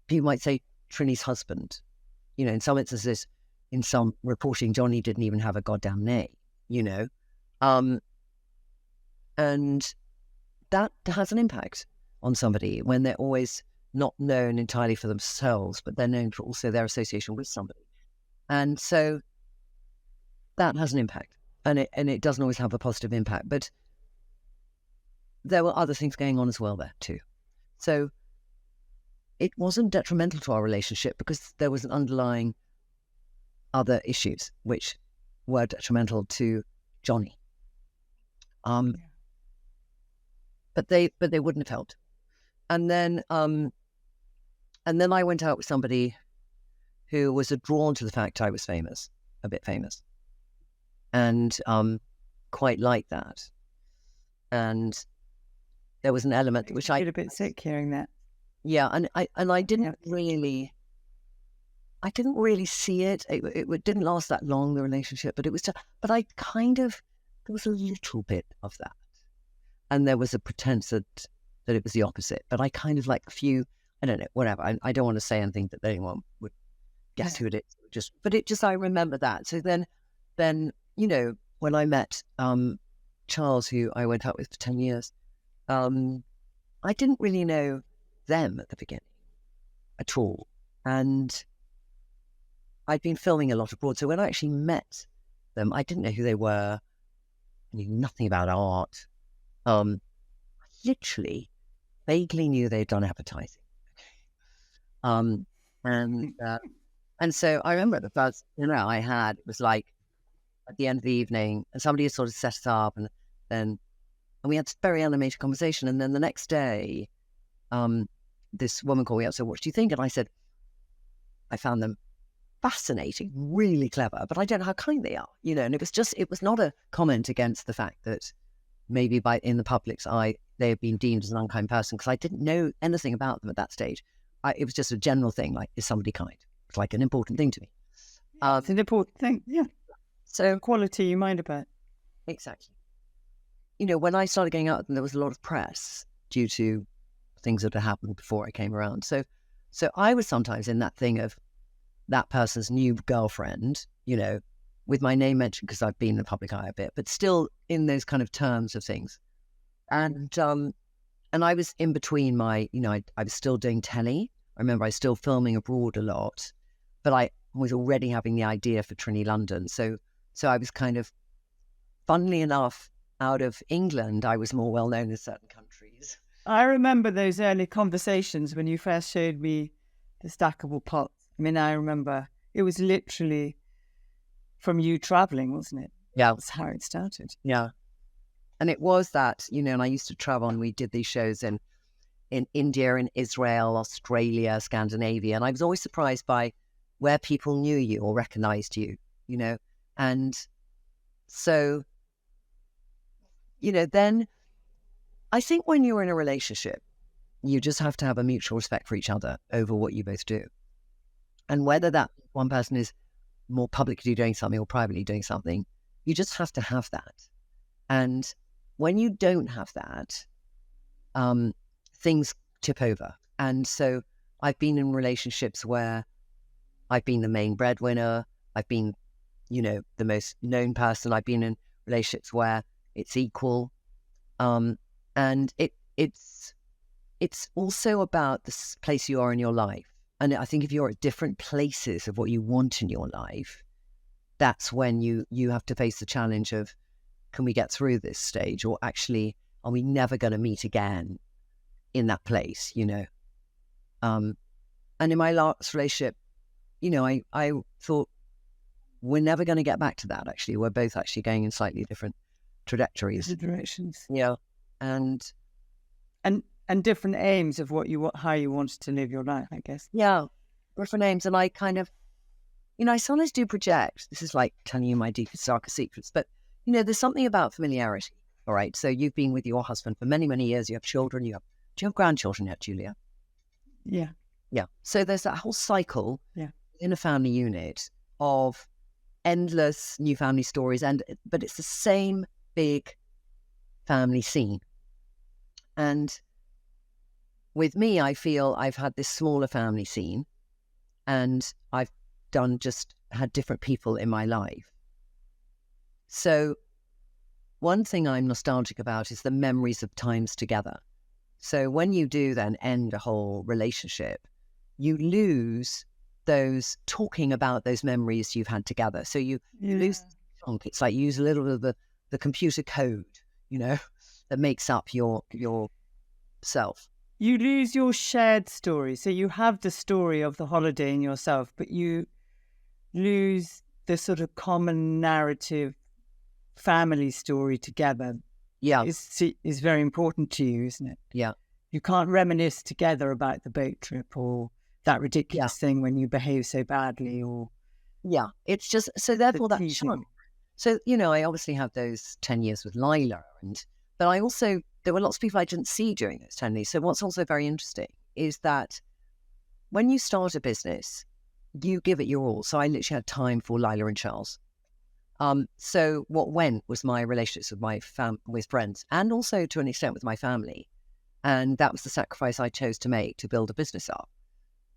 people might say Trinny's husband. In some instances, in some reporting, Johnny didn't even have a goddamn name, and that has an impact on somebody when they're always not known entirely for themselves, but they're known for also their association with somebody. And so that has an impact, and it doesn't always have a positive impact, but there were other things going on as well there too. So it wasn't detrimental to our relationship because there was an underlying other issues which were detrimental to Johnny. But they wouldn't have helped. And then I went out with somebody who was drawn to the fact I was famous, a bit famous, and quite like that. And there was an element which I feel a bit sick hearing that. Yeah, and I didn't really see it. It didn't last that long, the relationship, but it was but I kind of, there was a little bit of that. And there was a pretense that it was the opposite. But I kind of like a few, I don't know, whatever. I don't want to say anything that anyone would guess who it is. But I remember that. So then, when I met Charles, who I went out with for 10 years, I didn't really know them at the beginning at all. And I'd been filming a lot abroad. So when I actually met them, I didn't know who they were. I knew nothing about art. I literally vaguely knew they'd done advertising. And so I remember the first dinner I had, it was like at the end of the evening, and somebody had sort of set us up, and we had this very animated conversation. And then the next day, this woman called me up, so what do you think? And I said, I found them fascinating, really clever, but I don't know how kind they are, and it was not a comment against the fact that maybe in the public's eye, they have been deemed as an unkind person, because I didn't know anything about them at that stage. It was just a general thing, like, is somebody kind? It's like an important thing to me. It's an important thing, yeah. So quality you mind about. Exactly. When I started going out, there was a lot of press due to things that had happened before I came around. So I was sometimes in that thing of that person's new girlfriend, with my name mentioned because I've been in the public eye a bit, but still in those kind of terms of things. And I was in between I was still doing telly. I remember I was still filming abroad a lot, but I was already having the idea for Trinny London. So I was kind of, funnily enough, out of England, I was more well known in certain countries. I remember those early conversations when you first showed me the stackable pots. I mean, I remember it was literally from you traveling, wasn't it? Yeah. That's how it started. Yeah. And it was that, and I used to travel, and we did these shows in India, in Israel, Australia, Scandinavia. And I was always surprised by where people knew you or recognized you, And so, then I think when you're in a relationship, you just have to have a mutual respect for each other over what you both do. And whether that one person is more publicly doing something or privately doing something. You just have to have that. And when you don't have that, things tip over. And so I've been in relationships where I've been the main breadwinner. I've been, the most known person. I've been in relationships where it's equal. And it's also about the place you are in your life. And I think if you're at different places of what you want in your life, that's when you have to face the challenge of, can we get through this stage? Or actually, are we never going to meet again in that place, And in my last relationship, I thought, we're never going to get back to that, actually. We're both actually going in slightly different trajectories. Directions. Yeah. And different aims of how you wanted to live your life, I guess. Yeah. Different aims. And I kind of, I sometimes do project. This is like telling you my deepest, darkest secrets. But, there's something about familiarity. All right. So you've been with your husband for many, many years. You have children. Do you have grandchildren yet, Julia? Yeah. Yeah. So there's that whole cycle in a family unit of endless new family stories, but it's the same big family scene. And with me, I feel I've had this smaller family scene, and I've had different people in my life. So one thing I'm nostalgic about is the memories of times together. So when you do then end a whole relationship, you lose those talking about those memories you've had together. So you lose the chunk. It's like you use a little bit of the computer code, that makes up your self. You lose your shared story. So you have the story of the holiday in yourself, but you lose the sort of common narrative family story together. Yeah. Is very important to you, isn't it? Yeah. You can't reminisce together about the boat trip or that ridiculous thing when you behave so badly, or it's just, so therefore that chunk. So I obviously have those 10 years with Lila, but I also, there were lots of people I didn't see during those 10 years. So what's also very interesting is that when you start a business, you give it your all. So I literally had time for Lila and Charles. So what went was my relationships with with friends, and also to an extent with my family. And that was the sacrifice I chose to make to build a business up.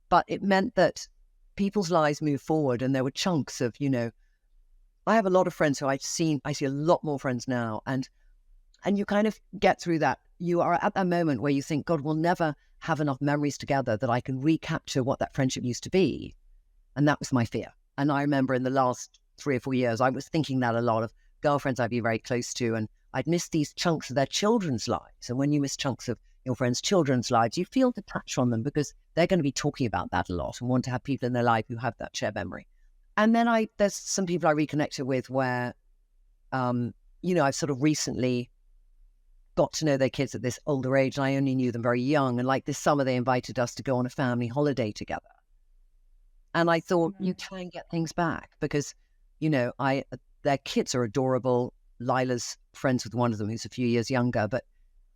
But it meant that people's lives moved forward, and there were chunks of, I have a lot of friends who I see a lot more friends now. And you kind of get through that. You are at that moment where you think, God, we'll never have enough memories together that I can recapture what that friendship used to be. And that was my fear. And I remember in the last 3 or 4 years, I was thinking that a lot of girlfriends I'd be very close to, and I'd miss these chunks of their children's lives. And when you miss chunks of your friends' children's lives, you feel detached from them because they're going to be talking about that a lot and want to have people in their life who have that shared memory. And then there's some people I reconnected with where, I've sort of recently got to know their kids at this older age, and I only knew them very young. And like this summer, they invited us to go on a family holiday together. And I thought, you try and get things back because, their kids are adorable. Lila's friends with one of them who's a few years younger. But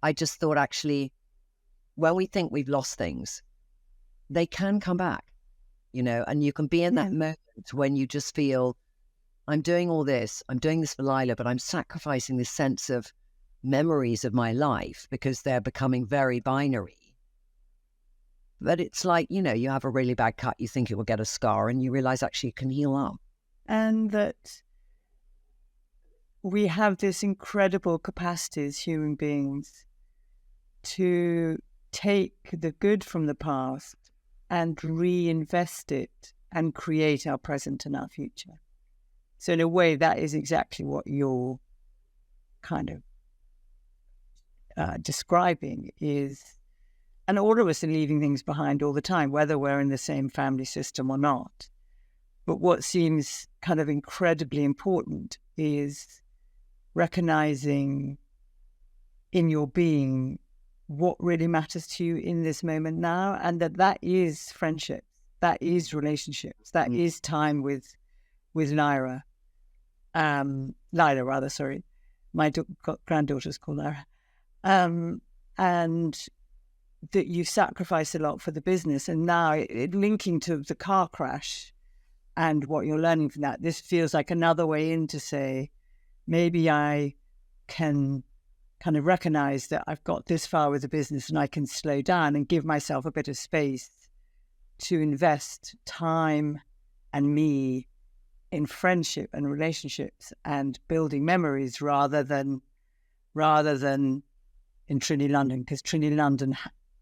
I just thought, actually, when we think we've lost things, they can come back, and you can be in that moment when you just feel, I'm doing all this, I'm doing this for Lila, but I'm sacrificing this sense of memories of my life because they're becoming very binary. But it's like, you have a really bad cut, you think it will get a scar, and you realize actually it can heal up. And that we have this incredible capacity as human beings to take the good from the past and reinvest it and create our present and our future. So in a way, that is exactly what you're kind of describing is, and all of us are leaving things behind all the time, whether we're in the same family system or not. But what seems kind of incredibly important is recognizing in your being what really matters to you in this moment now, and that is friendships, that is relationships, that is time with Lyra. Lila, rather, sorry. My granddaughter's called Lyra. And that you sacrifice a lot for the business. And now linking to the car crash and what you're learning from that, this feels like another way in to say, maybe I can kind of recognize that I've got this far with the business and I can slow down and give myself a bit of space to invest time and me in friendship and relationships and building memories rather than in Trinny London, because Trinny London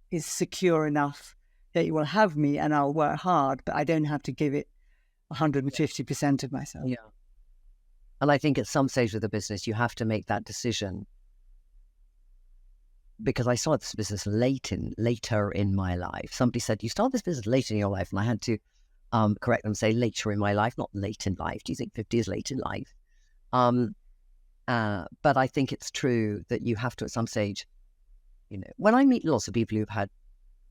is secure enough that you will have me and I'll work hard, but I don't have to give it 150% of myself. Yeah. And I think at some stage of the business, you have to make that decision, because I started this business later in my life. Somebody said, you start this business later in your life. And I had to correct them, say later in my life, not late in life. Do you think 50 is late in life? But I think it's true that you have to at some stage, when I meet lots of people who've had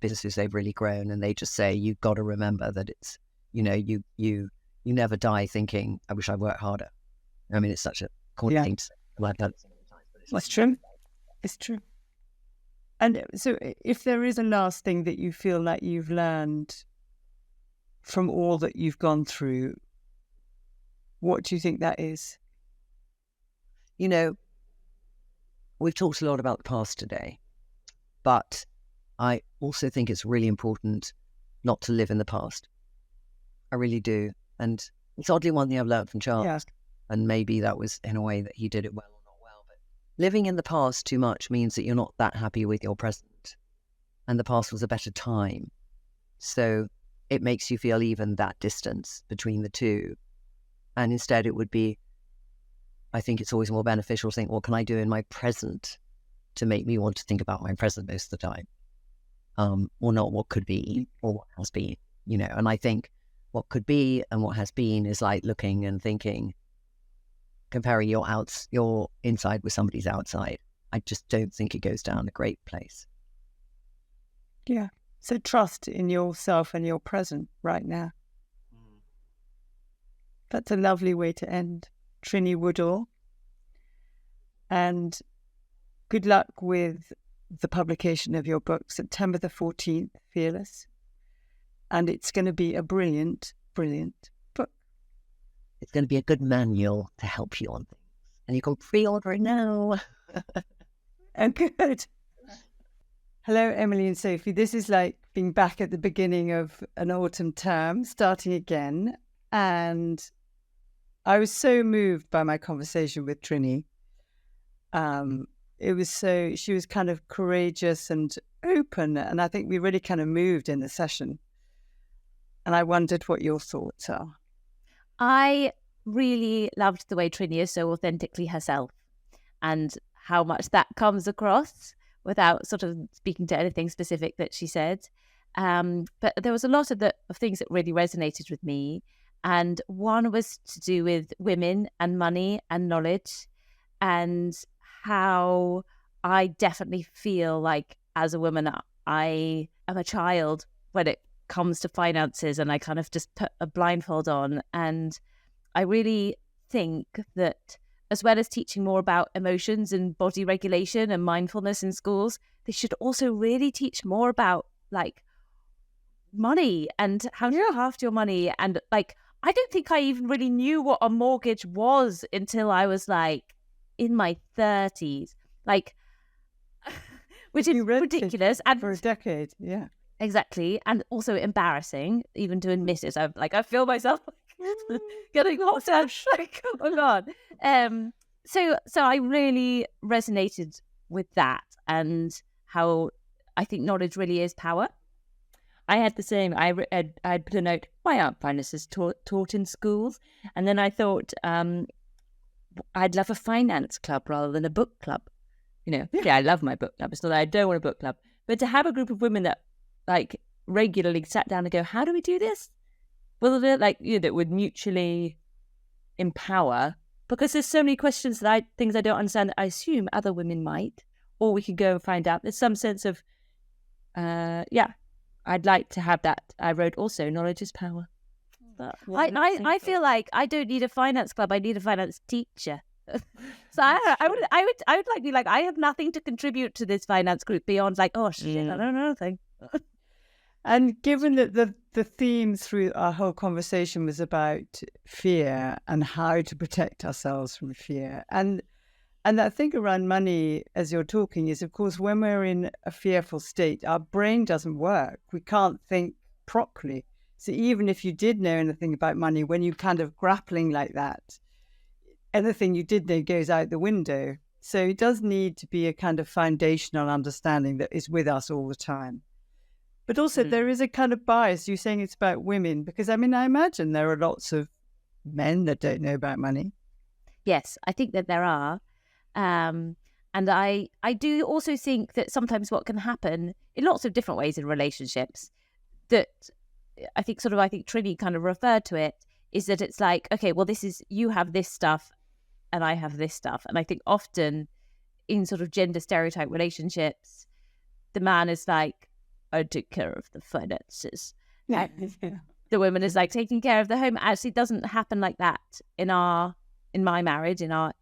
businesses, they've really grown, and they just say, you've got to remember that it's, you never die thinking, I wish I worked harder. I mean, it's such a corny thing to say. Well, I've done it so many times, but it's true. It's true. And so if there is a last thing that you feel like you've learned from all that you've gone through, what do you think that is? We've talked a lot about the past today, but I also think it's really important not to live in the past. I really do. And it's oddly one thing I've learned from Charles. Yeah. And maybe that was in a way that he did it well or not well. But living in the past too much means that you're not that happy with your present. And the past was a better time. So it makes you feel even that distance between the two. And instead it would be, I think it's always more beneficial to think, what can I do in my present to make me want to think about my present most of the time? Or not what could be or what has been, And I think what could be and what has been is like looking and thinking, comparing your inside with somebody's outside. I just don't think it goes down a great place. Yeah. So trust in yourself and your present right now. That's a lovely way to end. Trinny Woodall. And good luck with the publication of your book, September the 14th, Fearless. And it's going to be a brilliant, brilliant book. It's going to be a good manual to help you on things. And you can pre-order it now. And good. Hello, Emily and Sophie. This is like being back at the beginning of an autumn term, starting again. And I was so moved by my conversation with Trinny. She was kind of courageous and open. And I think we really kind of moved in the session. And I wondered what your thoughts are. I really loved the way Trinny is so authentically herself and how much that comes across without sort of speaking to anything specific that she said. But there was a lot of things that really resonated with me. And one was to do with women and money and knowledge, and how I definitely feel like as a woman, I am a child when it comes to finances, and I kind of just put a blindfold on. And I really think that as well as teaching more about emotions and body regulation and mindfulness in schools, they should also really teach more about like money and how to look after your money. And like, I don't think I even really knew what a mortgage was until I was like in my 30s, like, which is ridiculous. And for a decade, yeah. Exactly. And also embarrassing, even to admit it. I feel myself getting hot and like, oh God. So I really resonated with that, and how I think knowledge really is power. I had the same. I'd put a note, why aren't finances taught in schools? And then I thought I'd love a finance club rather than a book club. I love my book club. It's not that I don't want a book club. But to have a group of women that like regularly sat down and go, how do we do this? Well, that would mutually empower, because there's so many questions things I don't understand that I assume other women might, or we could go and find out. There's some sense of, I'd like to have that. I wrote also, knowledge is power. But I feel like I don't need a finance club. I need a finance teacher. So I would like be like, I have nothing to contribute to this finance group beyond like, oh shit, I don't know anything. And given that the theme through our whole conversation was about fear and how to protect ourselves from fear, and that thing around money, as you're talking, is, of course, when we're in a fearful state, our brain doesn't work. We can't think properly. So even if you did know anything about money, when you're kind of grappling like that, anything you did know goes out the window. So it does need to be a kind of foundational understanding that is with us all the time. But also there is a kind of bias. You're saying it's about women, because I mean, I imagine there are lots of men that don't know about money. Yes, I think that there are. And I do also think that sometimes what can happen in lots of different ways in relationships, that I think Trinny kind of referred to it, is that it's like, okay, well, this is, you have this stuff and I have this stuff. And I think often in sort of gender stereotype relationships, the man is like, I take care of the finances. Yeah. The woman is like taking care of the home. Actually, it doesn't happen like that in my marriage, in our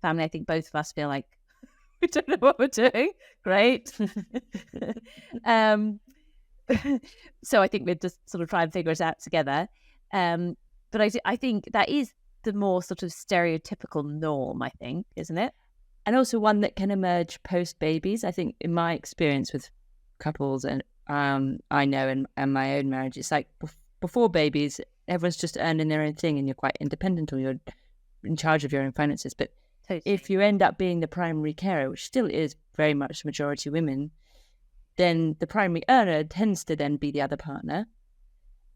family. I think both of us feel like we don't know what we're doing. Great. So I think we'd just sort of try and figure it out together. But I think that is the more sort of stereotypical norm, I think, isn't it? And also one that can emerge post babies. I think in my experience with couples and I know in my own marriage, it's like before babies, everyone's just earning their own thing and you're quite independent or you're in charge of your own finances. But if you end up being the primary carer, which still is very much majority women, then the primary earner tends to then be the other partner.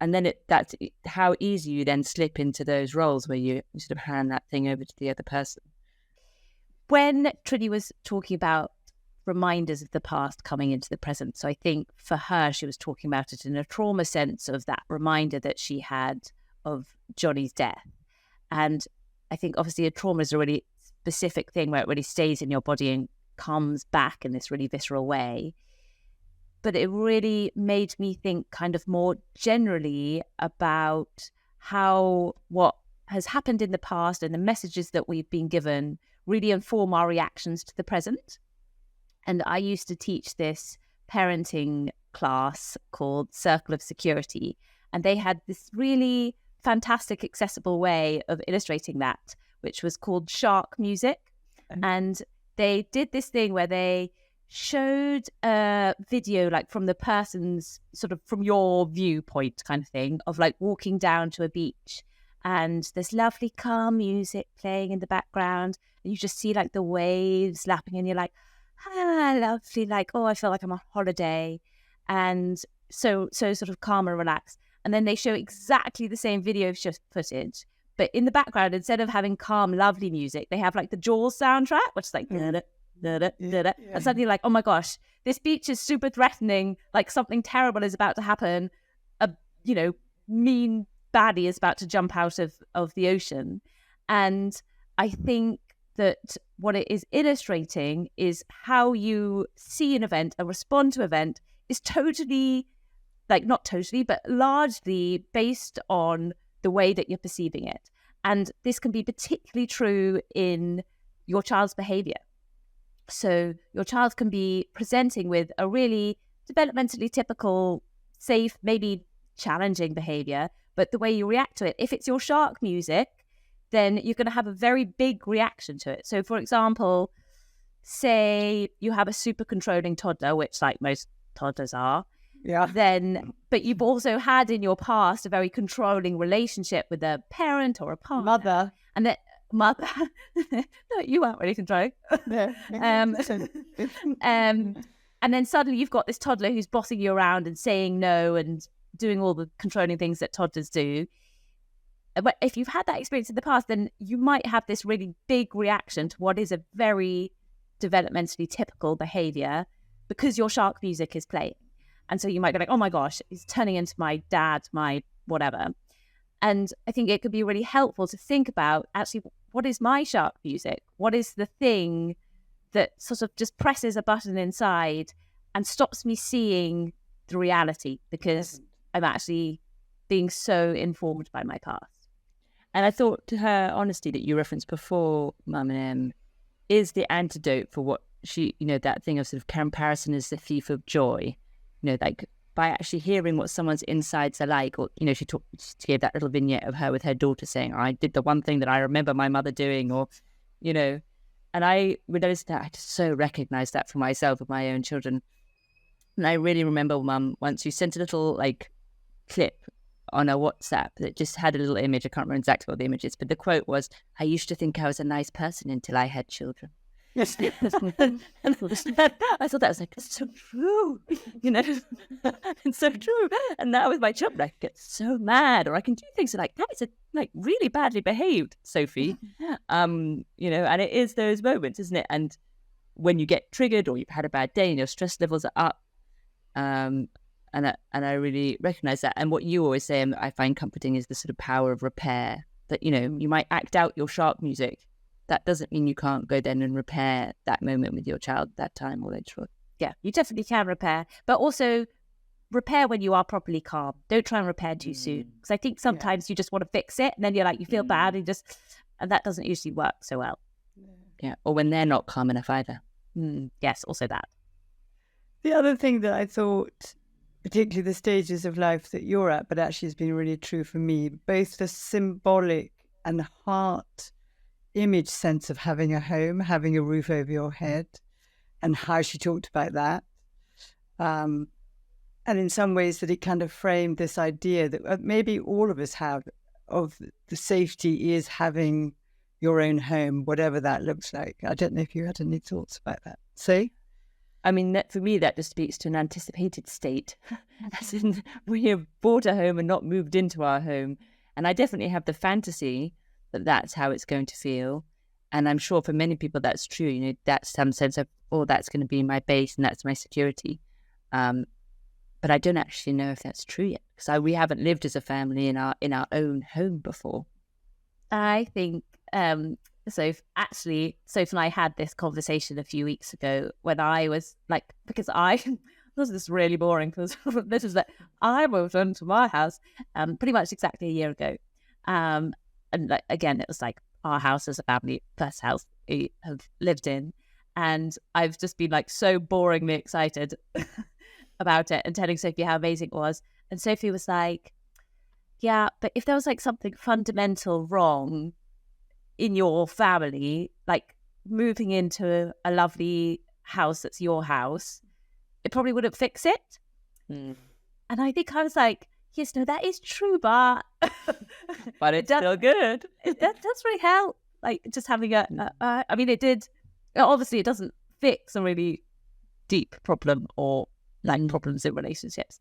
And then that's how easy you then slip into those roles where you sort of hand that thing over to the other person. When Trinny was talking about reminders of the past coming into the present, so I think for her, she was talking about it in a trauma sense of that reminder that she had of Johnny's death. And I think obviously a trauma is a really specific thing where it really stays in your body and comes back in this really visceral way. But it really made me think kind of more generally about how what has happened in the past and the messages that we've been given really inform our reactions to the present. And I used to teach this parenting class called Circle of Security. And they had this really fantastic, accessible way of illustrating that, which was called shark music. And they did this thing where they showed a video like from the person's sort of from your viewpoint kind of thing of like walking down to a beach and there's lovely calm music playing in the background and you just see like the waves lapping and you're like, lovely, like, oh, I feel like I'm on holiday. And so sort of calm and relaxed. And then they show exactly the same video footage, but in the background, instead of having calm, lovely music, they have like the Jaws soundtrack, which is like and suddenly like, oh my gosh, this beach is super threatening, like something terrible is about to happen, a mean baddie is about to jump out of the ocean. And I think that what it is illustrating is how you see an event and respond to an event is totally, like not totally, but largely based on the way that you're perceiving it. And this can be particularly true in your child's behavior. So your child can be presenting with a really developmentally typical, safe, maybe challenging behavior, but the way you react to it, if it's your shark music, then you're going to have a very big reaction to it. So for example, say you have a super controlling toddler, which like most toddlers are, but you've also had in your past a very controlling relationship with a parent or a partner. Mother. And that mother, no, you weren't really controlling. And then suddenly you've got this toddler who's bossing you around and saying no and doing all the controlling things that toddlers do. But if you've had that experience in the past, then you might have this really big reaction to what is a very developmentally typical behavior because your shark music is playing. And so you might go like, oh my gosh, he's turning into my dad, my whatever. And I think it could be really helpful to think about actually, what is my shark music? What is the thing that sort of just presses a button inside and stops me seeing the reality because I'm actually being so informed by my past. And I thought to her honesty that you referenced before, Mum and Em, is the antidote for what she, that thing of sort of comparison is the thief of joy. Like by actually hearing what someone's insides are like. Or, she gave that little vignette of her with her daughter saying, I did the one thing that I remember my mother doing, or, and I would notice that I just so recognized that for myself with my own children. And I really remember Mum once you sent a little like clip on a WhatsApp that just had a little image. I can't remember exactly what the image is, but the quote was, I used to think I was a nice person until I had children. Yes. I thought that was like, it's so true, it's so true. And now with my children, I get so mad, or I can do things like, that is like really badly behaved, Sophie. And it is those moments, isn't it? And when you get triggered or you've had a bad day and your stress levels are up, and I really recognize that. And what you always say, and I find comforting, is the sort of power of repair. That you might act out your shark music. That doesn't mean you can't go then and repair that moment with your child that time or later on. Yeah, you definitely can repair, but also repair when you are properly calm. Don't try and repair too soon, because I think sometimes you just want to fix it, and then you're like, you feel bad, and that doesn't usually work so well. Yeah, or when they're not calm enough either. Yes, also that. The other thing that I thought, particularly the stages of life that you're at, but actually has been really true for me, both the symbolic and heart image sense of having a home, having a roof over your head, and how she talked about that. And in some ways that it kind of framed this idea that maybe all of us have of the safety is having your own home, whatever that looks like. I don't know if you had any thoughts about that. See? I mean, for me, that just speaks to an anticipated state, as in we have bought a home and not moved into our home. And I definitely have the fantasy that that's how it's going to feel. And I'm sure for many people that's true. That's some sense of, that's going to be my base and that's my security. But I don't actually know if that's true yet, because we haven't lived as a family in our own home before. I think so. Actually, Sophie and I had this conversation a few weeks ago when I was like, because this is really boring, because this is that I moved into my house pretty much exactly a year ago. And like, again, it was like our house as a family, first house we have lived in. And I've just been like so boringly excited about it and telling Sophie how amazing it was. And Sophie was like, yeah, but if there was like something fundamental wrong in your family, like moving into a lovely house that's your house, it probably wouldn't fix it. And I think I was like, yes, no, that is true, but it's still good. That does really help. Like just having I mean, it did. Obviously, it doesn't fix a really deep problem or like problems in relationships.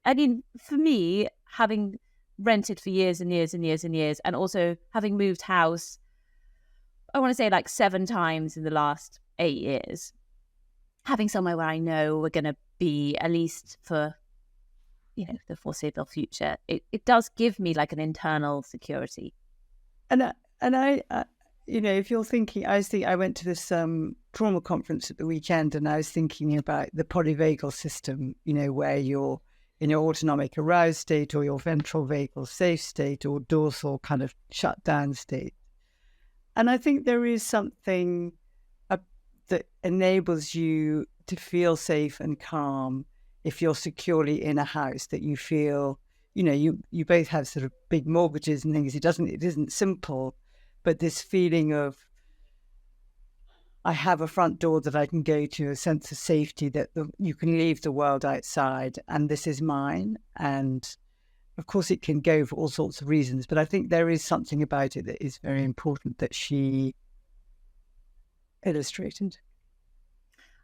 I mean, for me, having rented for years and years and years and years, and also having moved house, I want to say like 7 times in the last 8 years, having somewhere where I know we're going to be at least for the foreseeable future, it does give me like an internal security. And I if you're thinking, I went to this trauma conference at the weekend, and I was thinking about the polyvagal system, where you're in your autonomic aroused state, or your ventral vagal safe state, or dorsal kind of shut down state. And I think there is something that enables you to feel safe and calm if you're securely in a house that you feel, you both have sort of big mortgages and things. It isn't simple, but this feeling of, I have a front door that I can go to, a sense of safety that you can leave the world outside and this is mine. And of course it can go for all sorts of reasons, but I think there is something about it that is very important that she illustrated.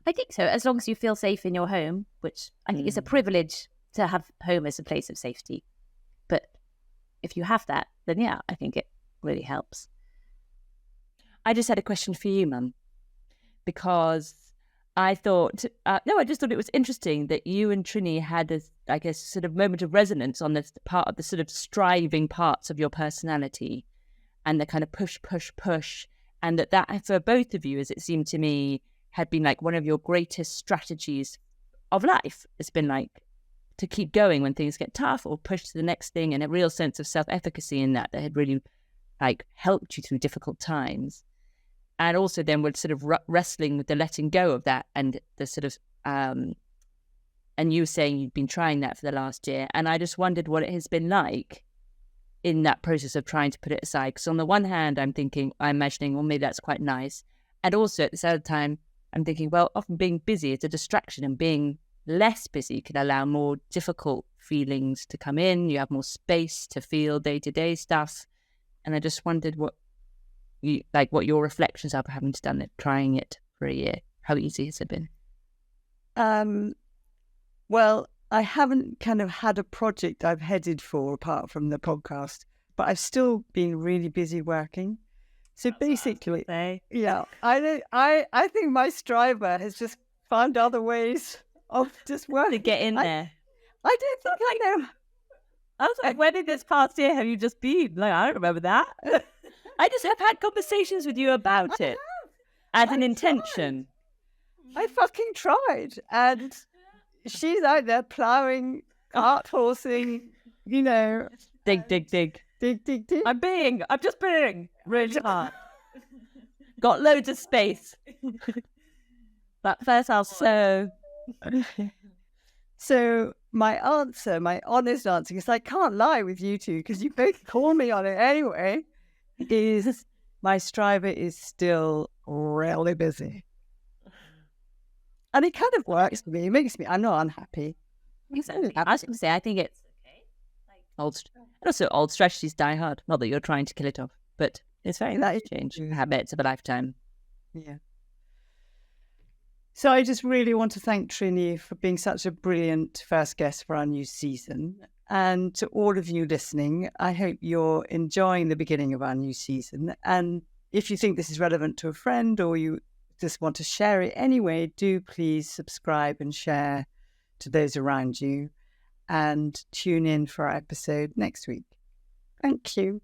I think so, as long as you feel safe in your home, which I think is a privilege to have home as a place of safety. But if you have that, then yeah, I think it really helps. I just had a question for you, Mum, because I thought, I just thought it was interesting that you and Trinny had a sort of moment of resonance on this part of the sort of striving parts of your personality and the kind of push, and that for both of you, as it seemed to me, had been like one of your greatest strategies of life. It's been like to keep going when things get tough, or push to the next thing, and a real sense of self-efficacy in that had really like helped you through difficult times. And also then we're sort of wrestling with the letting go of that and the sort of And you were saying you'd been trying that for the last year. And I just wondered what it has been like in that process of trying to put it aside. Because on the one hand, I'm imagining, well, maybe that's quite nice. And also at the same time, I'm thinking, well, often being busy is a distraction, and being less busy can allow more difficult feelings to come in. You have more space to feel day-to-day stuff. And I just wondered what your reflections are for having done it, trying it for a year. How easy has it been? Well, I haven't kind of had a project I've headed for apart from the podcast, but I've still been really busy working. So basically, yeah, I think my striver has just found other ways of just working. To get in there. I don't think I know. I was like, when in this past year have you just been? Like, I don't remember that. I just have had conversations with you about it as an intention. I fucking tried. And she's out there ploughing, cart horsing, you know. Dig, dig, dig. Dig, dig, dig. I'm just being really hard. Got loads of space. That first house. So my honest answer, because I can't lie with you two, because you both call me on it anyway, is my striver is still really busy. And it kind of works for me. It makes me, I'm not unhappy. Exactly. I was going to say, I think it's okay. Old strategies die hard. Not that you're trying to kill it off, but it's very nice to change habits of a lifetime. Yeah. So I just really want to thank Trinny for being such a brilliant first guest for our new season. And to all of you listening, I hope you're enjoying the beginning of our new season. And if you think this is relevant to a friend, or you just want to share it anyway, do please subscribe and share to those around you, and tune in for our episode next week. Thank you.